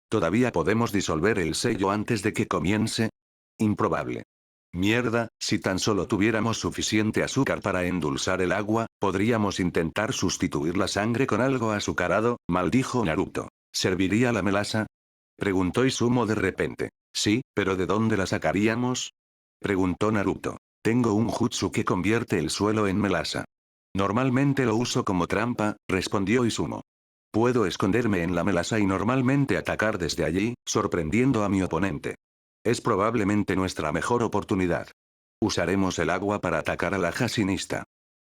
¿Todavía podemos disolver el sello antes de que comience? Improbable. Mierda, si tan solo tuviéramos suficiente azúcar para endulzar el agua, podríamos intentar sustituir la sangre con algo azucarado, maldijo Naruto. ¿Serviría la melaza? Preguntó Izumo de repente. Sí, pero ¿de dónde la sacaríamos? Preguntó Naruto. Tengo un jutsu que convierte el suelo en melaza. Normalmente lo uso como trampa, respondió Izumo. Puedo esconderme en la melaza y normalmente atacar desde allí, sorprendiendo a mi oponente. Es probablemente nuestra mejor oportunidad. Usaremos el agua para atacar a la Hashinista.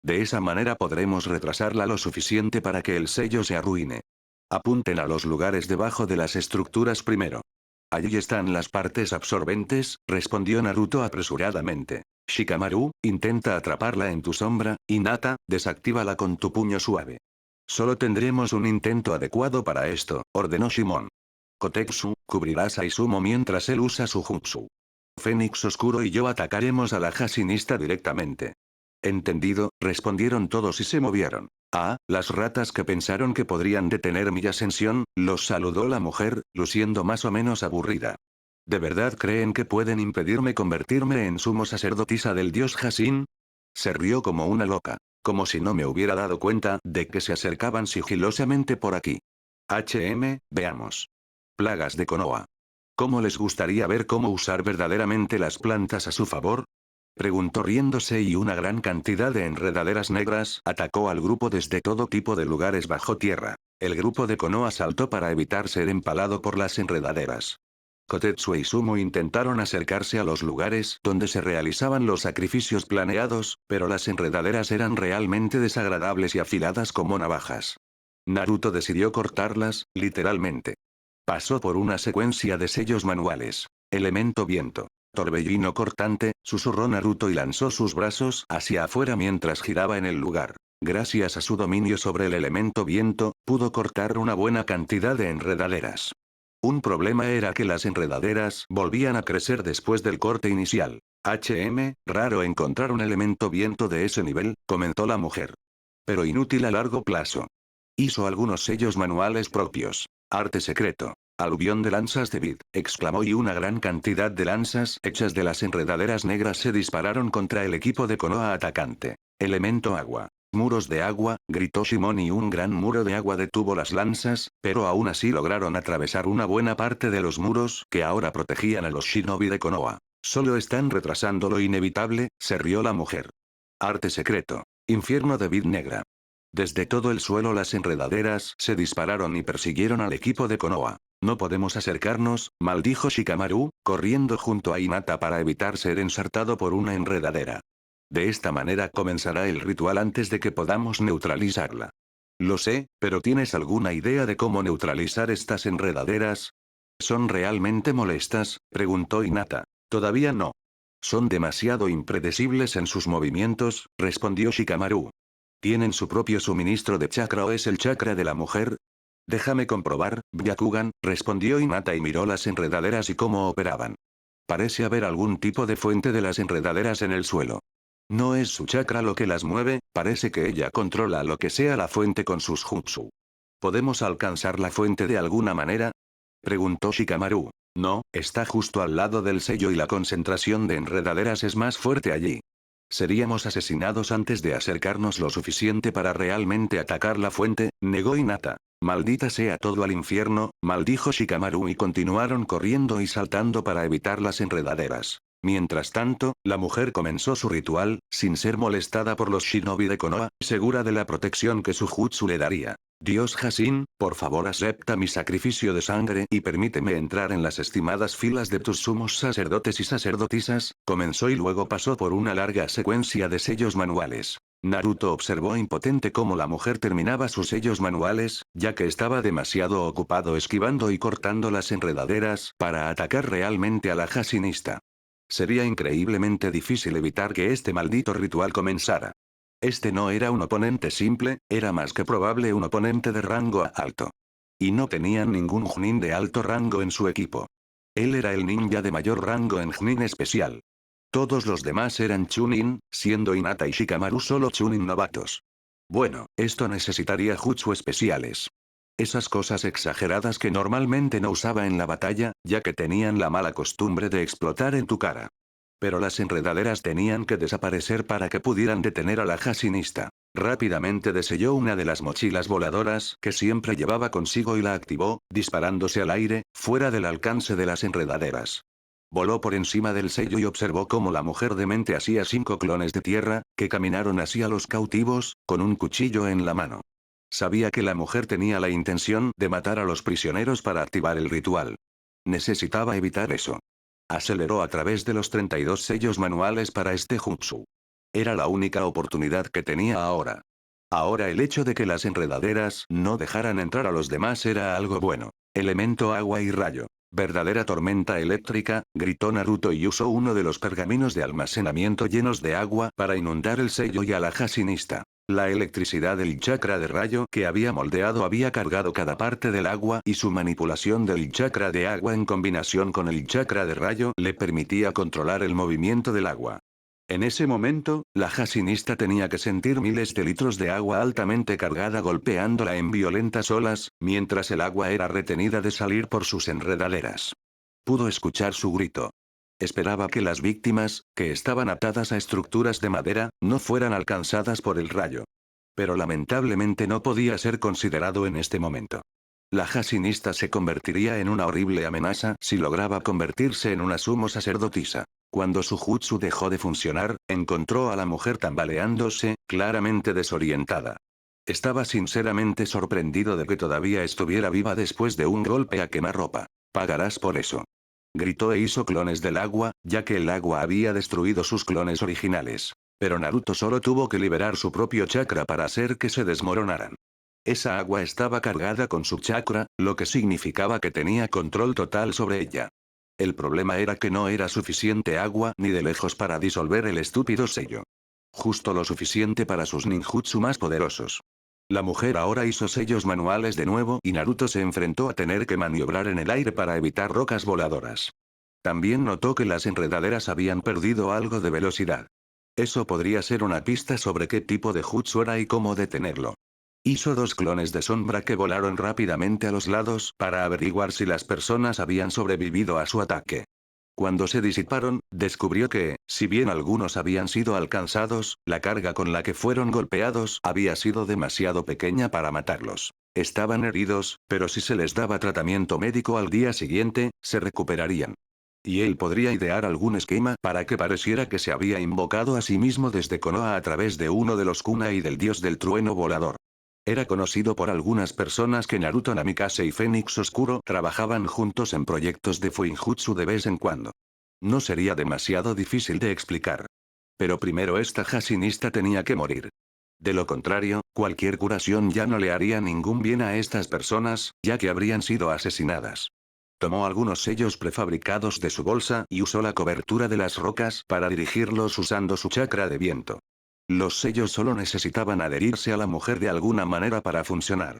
De esa manera podremos retrasarla lo suficiente para que el sello se arruine. Apunten a los lugares debajo de las estructuras primero. Allí están las partes absorbentes, respondió Naruto apresuradamente. Shikamaru, intenta atraparla en tu sombra, Hinata, desactívala con tu puño suave. Solo tendremos un intento adecuado para esto, ordenó Shimon. Kotetsu, cubrirás a Izumo mientras él usa su jutsu. Fénix Oscuro y yo atacaremos a la Hashinista directamente. Entendido, respondieron todos y se movieron. Ah, las ratas que pensaron que podrían detener mi ascensión, los saludó la mujer, luciendo más o menos aburrida. ¿De verdad creen que pueden impedirme convertirme en sumo sacerdotisa del dios Hashin? Se rió como una loca, como si no me hubiera dado cuenta de que se acercaban sigilosamente por aquí. Veamos. Plagas de Konoha. ¿Cómo les gustaría ver cómo usar verdaderamente las plantas a su favor? Preguntó riéndose y una gran cantidad de enredaderas negras atacó al grupo desde todo tipo de lugares bajo tierra. El grupo de Konoha saltó para evitar ser empalado por las enredaderas. Kotetsu y Sumo intentaron acercarse a los lugares donde se realizaban los sacrificios planeados, pero las enredaderas eran realmente desagradables y afiladas como navajas. Naruto decidió cortarlas, literalmente. Pasó por una secuencia de sellos manuales. Elemento viento. Torbellino cortante, susurró Naruto y lanzó sus brazos hacia afuera mientras giraba en el lugar. Gracias a su dominio sobre el elemento viento, pudo cortar una buena cantidad de enredaderas. Un problema era que las enredaderas volvían a crecer después del corte inicial. Raro encontrar un elemento viento de ese nivel, comentó la mujer. Pero inútil a largo plazo. Hizo algunos sellos manuales propios. Arte secreto. Aluvión de lanzas de Vid, exclamó, y una gran cantidad de lanzas hechas de las enredaderas negras se dispararon contra el equipo de Konoha atacante. Elemento agua. Muros de agua, gritó Shimon, y un gran muro de agua detuvo las lanzas, pero aún así lograron atravesar una buena parte de los muros que ahora protegían a los shinobi de Konoha. Solo están retrasando lo inevitable, se rió la mujer. Arte secreto. Infierno de Vid negra. Desde todo el suelo las enredaderas se dispararon y persiguieron al equipo de Konoha. No podemos acercarnos, maldijo Shikamaru, corriendo junto a Hinata para evitar ser ensartado por una enredadera. De esta manera comenzará el ritual antes de que podamos neutralizarla. Lo sé, pero ¿tienes alguna idea de cómo neutralizar estas enredaderas? ¿Son realmente molestas?, preguntó Hinata. Todavía no. Son demasiado impredecibles en sus movimientos, respondió Shikamaru. ¿Tienen su propio suministro de chakra o es el chakra de la mujer? Déjame comprobar, Byakugan, respondió Hinata y miró las enredaderas y cómo operaban. Parece haber algún tipo de fuente de las enredaderas en el suelo. No es su chakra lo que las mueve, parece que ella controla lo que sea la fuente con sus jutsu. ¿Podemos alcanzar la fuente de alguna manera?, preguntó Shikamaru. No, está justo al lado del sello y la concentración de enredaderas es más fuerte allí. Seríamos asesinados antes de acercarnos lo suficiente para realmente atacar la fuente, negó Hinata. Maldita sea todo al infierno, maldijo Shikamaru, y continuaron corriendo y saltando para evitar las enredaderas. Mientras tanto, la mujer comenzó su ritual, sin ser molestada por los shinobi de Konoha, segura de la protección que su jutsu le daría. Dios Hasin, por favor acepta mi sacrificio de sangre y permíteme entrar en las estimadas filas de tus sumos sacerdotes y sacerdotisas, comenzó y luego pasó por una larga secuencia de sellos manuales. Naruto observó impotente cómo la mujer terminaba sus sellos manuales, ya que estaba demasiado ocupado esquivando y cortando las enredaderas para atacar realmente a la Hasinista. Sería increíblemente difícil evitar que este maldito ritual comenzara. Este no era un oponente simple, era más que probable un oponente de rango alto. Y no tenían ningún Chunin de alto rango en su equipo. Él era el ninja de mayor rango en Chunin especial. Todos los demás eran Chunin, siendo Hinata y Shikamaru solo Chunin novatos. Bueno, esto necesitaría jutsu especiales. Esas cosas exageradas que normalmente no usaba en la batalla, ya que tenían la mala costumbre de explotar en tu cara. Pero las enredaderas tenían que desaparecer para que pudieran detener a la Hasinista. Rápidamente deselló una de las mochilas voladoras que siempre llevaba consigo y la activó, disparándose al aire, fuera del alcance de las enredaderas. Voló por encima del sello y observó cómo la mujer demente hacía 5 clones de tierra, que caminaron hacia los cautivos, con un cuchillo en la mano. Sabía que la mujer tenía la intención de matar a los prisioneros para activar el ritual. Necesitaba evitar eso. Aceleró a través de los 32 sellos manuales para este jutsu. Era la única oportunidad que tenía ahora. Ahora el hecho de que las enredaderas no dejaran entrar a los demás era algo bueno. Elemento agua y rayo. Verdadera tormenta eléctrica, gritó Naruto y usó uno de los pergaminos de almacenamiento llenos de agua para inundar el sello y a la Hasinista. La electricidad del chakra de rayo que había moldeado había cargado cada parte del agua y su manipulación del chakra de agua en combinación con el chakra de rayo le permitía controlar el movimiento del agua. En ese momento, la Hasinista tenía que sentir miles de litros de agua altamente cargada golpeándola en violentas olas, mientras el agua era retenida de salir por sus enredaderas. Pudo escuchar su grito. Esperaba que las víctimas, que estaban atadas a estructuras de madera, no fueran alcanzadas por el rayo. Pero lamentablemente no podía ser considerado en este momento. La Hasinista se convertiría en una horrible amenaza si lograba convertirse en una sumo sacerdotisa. Cuando su jutsu dejó de funcionar, encontró a la mujer tambaleándose, claramente desorientada. Estaba sinceramente sorprendido de que todavía estuviera viva después de un golpe a quemarropa. Pagarás por eso. Gritó e hizo clones del agua, ya que el agua había destruido sus clones originales. Pero Naruto solo tuvo que liberar su propio chakra para hacer que se desmoronaran. Esa agua estaba cargada con su chakra, lo que significaba que tenía control total sobre ella. El problema era que no era suficiente agua ni de lejos para disolver el estúpido sello. Justo lo suficiente para sus ninjutsu más poderosos. La mujer ahora hizo sellos manuales de nuevo y Naruto se enfrentó a tener que maniobrar en el aire para evitar rocas voladoras. También notó que las enredaderas habían perdido algo de velocidad. Eso podría ser una pista sobre qué tipo de jutsu era y cómo detenerlo. Hizo 2 clones de sombra que volaron rápidamente a los lados para averiguar si las personas habían sobrevivido a su ataque. Cuando se disiparon, descubrió que, si bien algunos habían sido alcanzados, la carga con la que fueron golpeados había sido demasiado pequeña para matarlos. Estaban heridos, pero si se les daba tratamiento médico al día siguiente, se recuperarían. Y él podría idear algún esquema para que pareciera que se había invocado a sí mismo desde Konoha a través de uno de los kunai del dios del trueno volador. Era conocido por algunas personas que Naruto Namikaze y Fénix Oscuro trabajaban juntos en proyectos de Fuinjutsu de vez en cuando. No sería demasiado difícil de explicar. Pero primero esta Hashinista tenía que morir. De lo contrario, cualquier curación ya no le haría ningún bien a estas personas, ya que habrían sido asesinadas. Tomó algunos sellos prefabricados de su bolsa y usó la cobertura de las rocas para dirigirlos usando su chakra de viento. Los sellos solo necesitaban adherirse a la mujer de alguna manera para funcionar.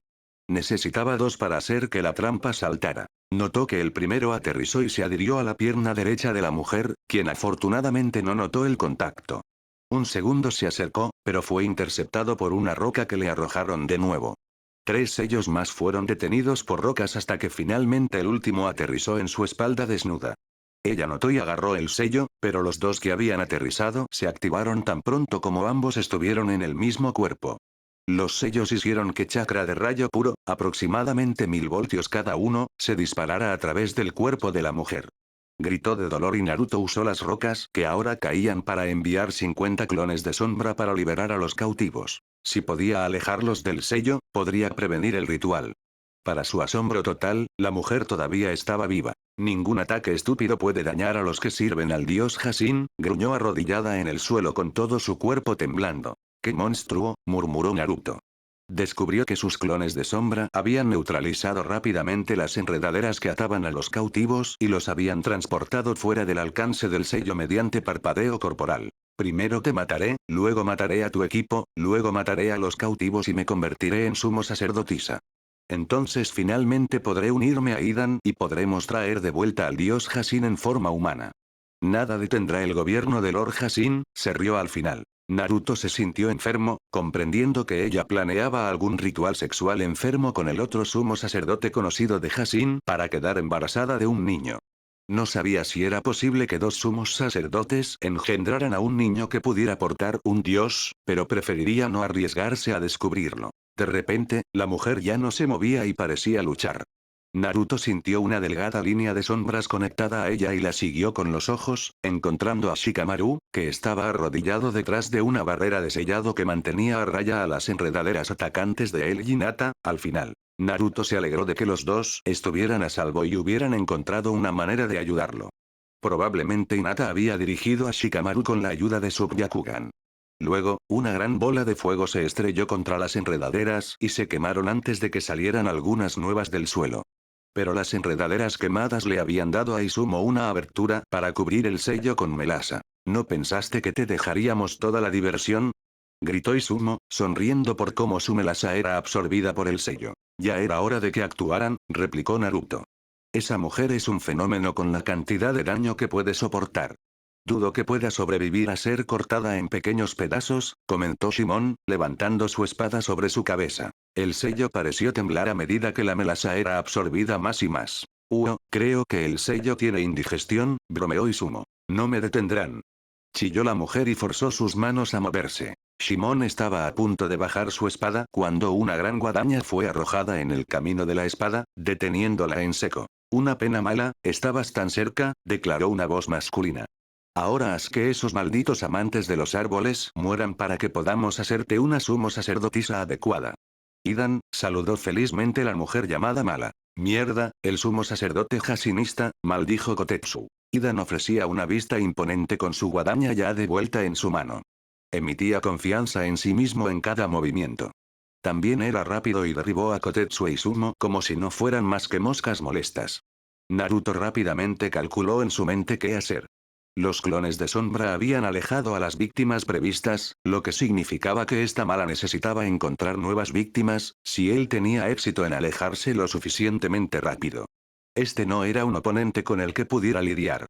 Necesitaba 2 para hacer que la trampa saltara. Notó que el primero aterrizó y se adhirió a la pierna derecha de la mujer, quien afortunadamente no notó el contacto. Un segundo se acercó, pero fue interceptado por una roca que le arrojaron de nuevo. 3 sellos más fueron detenidos por rocas hasta que finalmente el último aterrizó en su espalda desnuda. Ella notó y agarró el sello, pero los 2 que habían aterrizado se activaron tan pronto como ambos estuvieron en el mismo cuerpo. Los sellos hicieron que chakra de rayo puro, aproximadamente 1000 voltios cada uno, se disparara a través del cuerpo de la mujer. Gritó de dolor y Naruto usó las rocas que ahora caían para enviar 50 clones de sombra para liberar a los cautivos. Si podía alejarlos del sello, podría prevenir el ritual. Para su asombro total, la mujer todavía estaba viva. Ningún ataque estúpido puede dañar a los que sirven al dios Hashin, gruñó arrodillada en el suelo con todo su cuerpo temblando. ¡Qué monstruo!, murmuró Naruto. Descubrió que sus clones de sombra habían neutralizado rápidamente las enredaderas que ataban a los cautivos y los habían transportado fuera del alcance del sello mediante parpadeo corporal. Primero te mataré, luego mataré a tu equipo, luego mataré a los cautivos y me convertiré en sumo sacerdotisa. Entonces finalmente podré unirme a Idan y podremos traer de vuelta al dios Hashin en forma humana. Nada detendrá el gobierno de Lord Hashin, se rió al final. Naruto se sintió enfermo, comprendiendo que ella planeaba algún ritual sexual enfermo con el otro sumo sacerdote conocido de Hashin para quedar embarazada de un niño. No sabía si era posible que 2 sumos sacerdotes engendraran a un niño que pudiera portar un dios, pero preferiría no arriesgarse a descubrirlo. De repente, la mujer ya no se movía y parecía luchar. Naruto sintió una delgada línea de sombras conectada a ella y la siguió con los ojos, encontrando a Shikamaru, que estaba arrodillado detrás de una barrera de sellado que mantenía a raya a las enredaderas atacantes de él y Hinata. Al final, Naruto se alegró de que los 2 estuvieran a salvo y hubieran encontrado una manera de ayudarlo. Probablemente Hinata había dirigido a Shikamaru con la ayuda de su Byakugan. Luego, una gran bola de fuego se estrelló contra las enredaderas y se quemaron antes de que salieran algunas nuevas del suelo. Pero las enredaderas quemadas le habían dado a Izumo una abertura para cubrir el sello con melasa. ¿No pensaste que te dejaríamos toda la diversión?, gritó Izumo, sonriendo por cómo su melasa era absorbida por el sello. Ya era hora de que actuaran, replicó Naruto. Esa mujer es un fenómeno con la cantidad de daño que puede soportar. Dudo que pueda sobrevivir a ser cortada en pequeños pedazos, comentó Shimon, levantando su espada sobre su cabeza. El sello pareció temblar a medida que la melasa era absorbida más y más. Creo que el sello tiene indigestión, bromeó Izumo. No me detendrán. Chilló la mujer y forzó sus manos a moverse. Shimon estaba a punto de bajar su espada cuando una gran guadaña fue arrojada en el camino de la espada, deteniéndola en seco. Una pena mala, estabas tan cerca, declaró una voz masculina. Ahora haz que esos malditos amantes de los árboles mueran para que podamos hacerte una sumo sacerdotisa adecuada. Idan, saludó felizmente la mujer llamada Mala. Mierda, el sumo sacerdote Jashinista, maldijo Kotetsu. Idan ofrecía una vista imponente con su guadaña ya de vuelta en su mano. Emitía confianza en sí mismo en cada movimiento. También era rápido y derribó a Kotetsu e Izumo como si no fueran más que moscas molestas. Naruto rápidamente calculó en su mente qué hacer. Los clones de sombra habían alejado a las víctimas previstas, lo que significaba que esta mala necesitaba encontrar nuevas víctimas, si él tenía éxito en alejarse lo suficientemente rápido. Este no era un oponente con el que pudiera lidiar.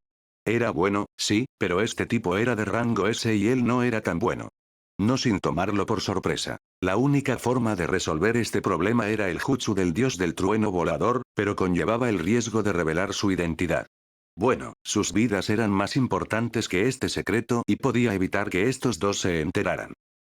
Era bueno, sí, pero este tipo era de rango S y él no era tan bueno. No sin tomarlo por sorpresa. La única forma de resolver este problema era el jutsu del dios del trueno volador, pero conllevaba el riesgo de revelar su identidad. Bueno, sus vidas eran más importantes que este secreto y podía evitar que estos dos se enteraran.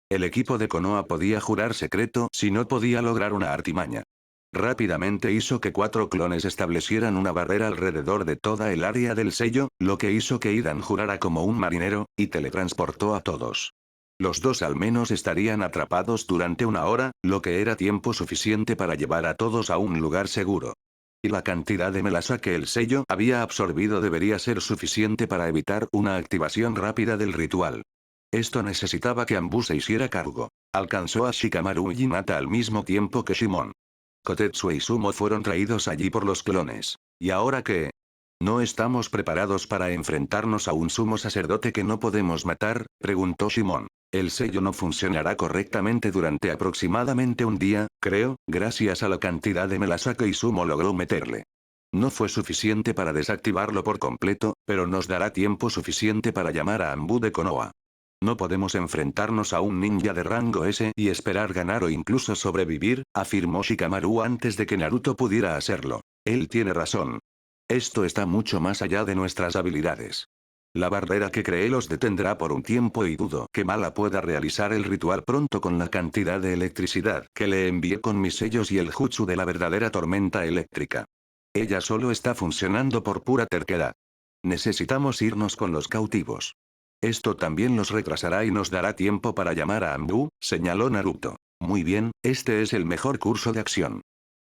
El equipo de Konoha podía jurar secreto si no podía lograr una artimaña. Rápidamente hizo que 4 clones establecieran una barrera alrededor de toda el área del sello, lo que hizo que Idan jurara como un marinero, y teletransportó a todos. Los dos al menos estarían atrapados durante una hora, lo que era tiempo suficiente para llevar a todos a un lugar seguro. Y la cantidad de melasa que el sello había absorbido debería ser suficiente para evitar una activación rápida del ritual. Esto necesitaba que Anbu se hiciera cargo. Alcanzó a Shikamaru y Hinata al mismo tiempo que Shimon. Kotetsu y Sumo fueron traídos allí por los clones. ¿Y ahora qué? ¿No estamos preparados para enfrentarnos a un sumo sacerdote que no podemos matar?, preguntó Shimon. El sello no funcionará correctamente durante aproximadamente un día, creo, gracias a la cantidad de melasa que Izumo logró meterle. No fue suficiente para desactivarlo por completo, pero nos dará tiempo suficiente para llamar a Anbu de Konoha. No podemos enfrentarnos a un ninja de rango S y esperar ganar o incluso sobrevivir, afirmó Shikamaru antes de que Naruto pudiera hacerlo. Él tiene razón. Esto está mucho más allá de nuestras habilidades. La barrera que creé los detendrá por un tiempo y dudo que Mala pueda realizar el ritual pronto con la cantidad de electricidad que le envié con mis sellos y el jutsu de la verdadera tormenta eléctrica. Ella solo está funcionando por pura terquedad. Necesitamos irnos con los cautivos. Esto también los retrasará y nos dará tiempo para llamar a Anbu, señaló Naruto. Muy bien, este es el mejor curso de acción.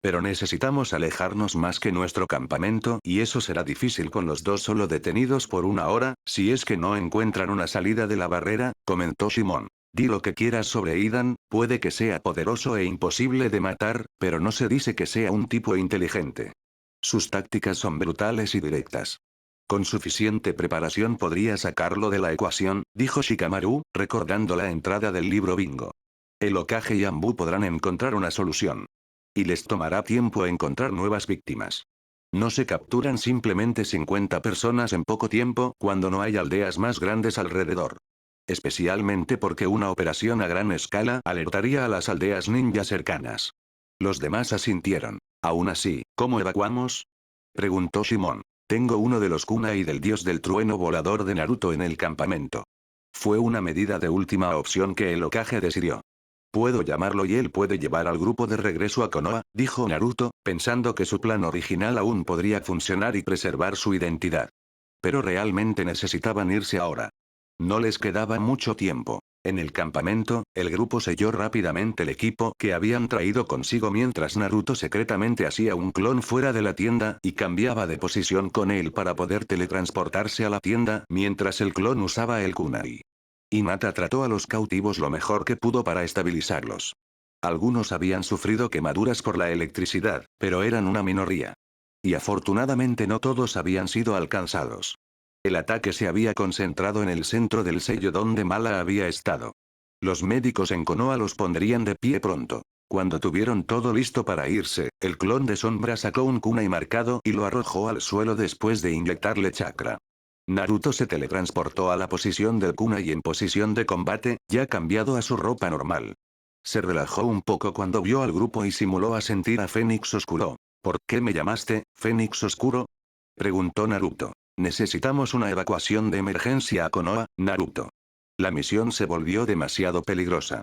Pero necesitamos alejarnos más que nuestro campamento y eso será difícil con los dos solo detenidos por una hora, si es que no encuentran una salida de la barrera, comentó Shimon. Di lo que quieras sobre Idan, puede que sea poderoso e imposible de matar, pero no se dice que sea un tipo inteligente. Sus tácticas son brutales y directas. Con suficiente preparación podría sacarlo de la ecuación, dijo Shikamaru, recordando la entrada del libro Bingo. El Hokage y Anbu podrán encontrar una solución. Y les tomará tiempo encontrar nuevas víctimas. No se capturan simplemente 50 personas en poco tiempo cuando no hay aldeas más grandes alrededor. Especialmente porque una operación a gran escala alertaría a las aldeas ninja cercanas. Los demás asintieron. Aún así, ¿cómo evacuamos?, preguntó Shimon. Tengo uno de los kunai del dios del trueno volador de Naruto en el campamento. Fue una medida de última opción que el Hokage decidió. Puedo llamarlo y él puede llevar al grupo de regreso a Konoha, dijo Naruto, pensando que su plan original aún podría funcionar y preservar su identidad. Pero realmente necesitaban irse ahora. No les quedaba mucho tiempo. En el campamento, el grupo selló rápidamente el equipo que habían traído consigo mientras Naruto secretamente hacía un clon fuera de la tienda y cambiaba de posición con él para poder teletransportarse a la tienda mientras el clon usaba el kunai. Hinata trató a los cautivos lo mejor que pudo para estabilizarlos. Algunos habían sufrido quemaduras por la electricidad, pero eran una minoría. Y afortunadamente no todos habían sido alcanzados. El ataque se había concentrado en el centro del sello donde Mala había estado. Los médicos en Konoha los pondrían de pie pronto. Cuando tuvieron todo listo para irse, el clon de sombra sacó un kunai marcado y lo arrojó al suelo después de inyectarle chakra. Naruto se teletransportó a la posición del kunai en posición de combate, ya cambiado a su ropa normal. Se relajó un poco cuando vio al grupo y simuló asentir a Fénix Oscuro. ¿Por qué me llamaste, Fénix Oscuro?, preguntó Naruto. Necesitamos una evacuación de emergencia a Konoha, Naruto. La misión se volvió demasiado peligrosa.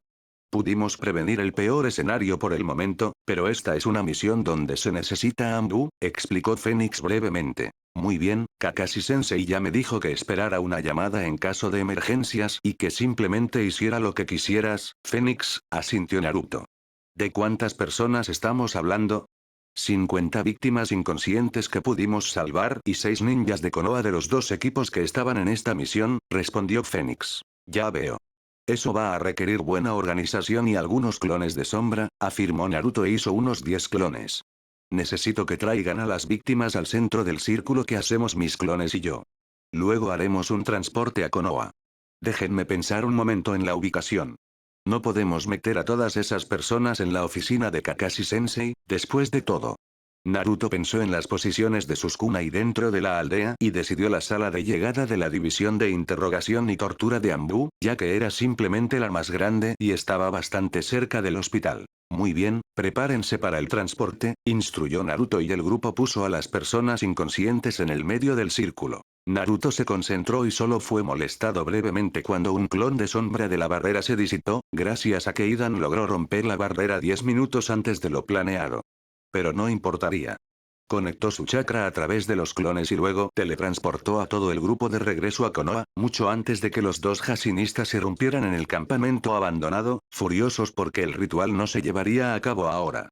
Pudimos prevenir el peor escenario por el momento, pero esta es una misión donde se necesita a Anbu, explicó Fénix brevemente. Muy bien, Kakashi-sensei ya me dijo que esperara una llamada en caso de emergencias y que simplemente hiciera lo que quisieras, Fénix, asintió Naruto. ¿De cuántas personas estamos hablando? 50 víctimas inconscientes que pudimos salvar y 6 ninjas de Konoha de los 2 equipos que estaban en esta misión, respondió Fénix. Ya veo. Eso va a requerir buena organización y algunos clones de sombra, afirmó Naruto e hizo unos 10 clones. Necesito que traigan a las víctimas al centro del círculo que hacemos mis clones y yo. Luego haremos un transporte a Konoha. Déjenme pensar un momento en la ubicación. No podemos meter a todas esas personas en la oficina de Kakashi-sensei, después de todo. Naruto pensó en las posiciones de Sukuna y dentro de la aldea y decidió la sala de llegada de la división de interrogación y tortura de Anbu, ya que era simplemente la más grande y estaba bastante cerca del hospital. Muy bien, prepárense para el transporte, instruyó Naruto y el grupo puso a las personas inconscientes en el medio del círculo. Naruto se concentró y solo fue molestado brevemente cuando un clon de sombra de la barrera se disipó, gracias a que Idan logró romper la barrera 10 minutos antes de lo planeado. Pero no importaría. Conectó su chakra a través de los clones y luego teletransportó a todo el grupo de regreso a Konoha, mucho antes de que los 2 Hashinistas irrumpieran en el campamento abandonado, furiosos porque el ritual no se llevaría a cabo ahora.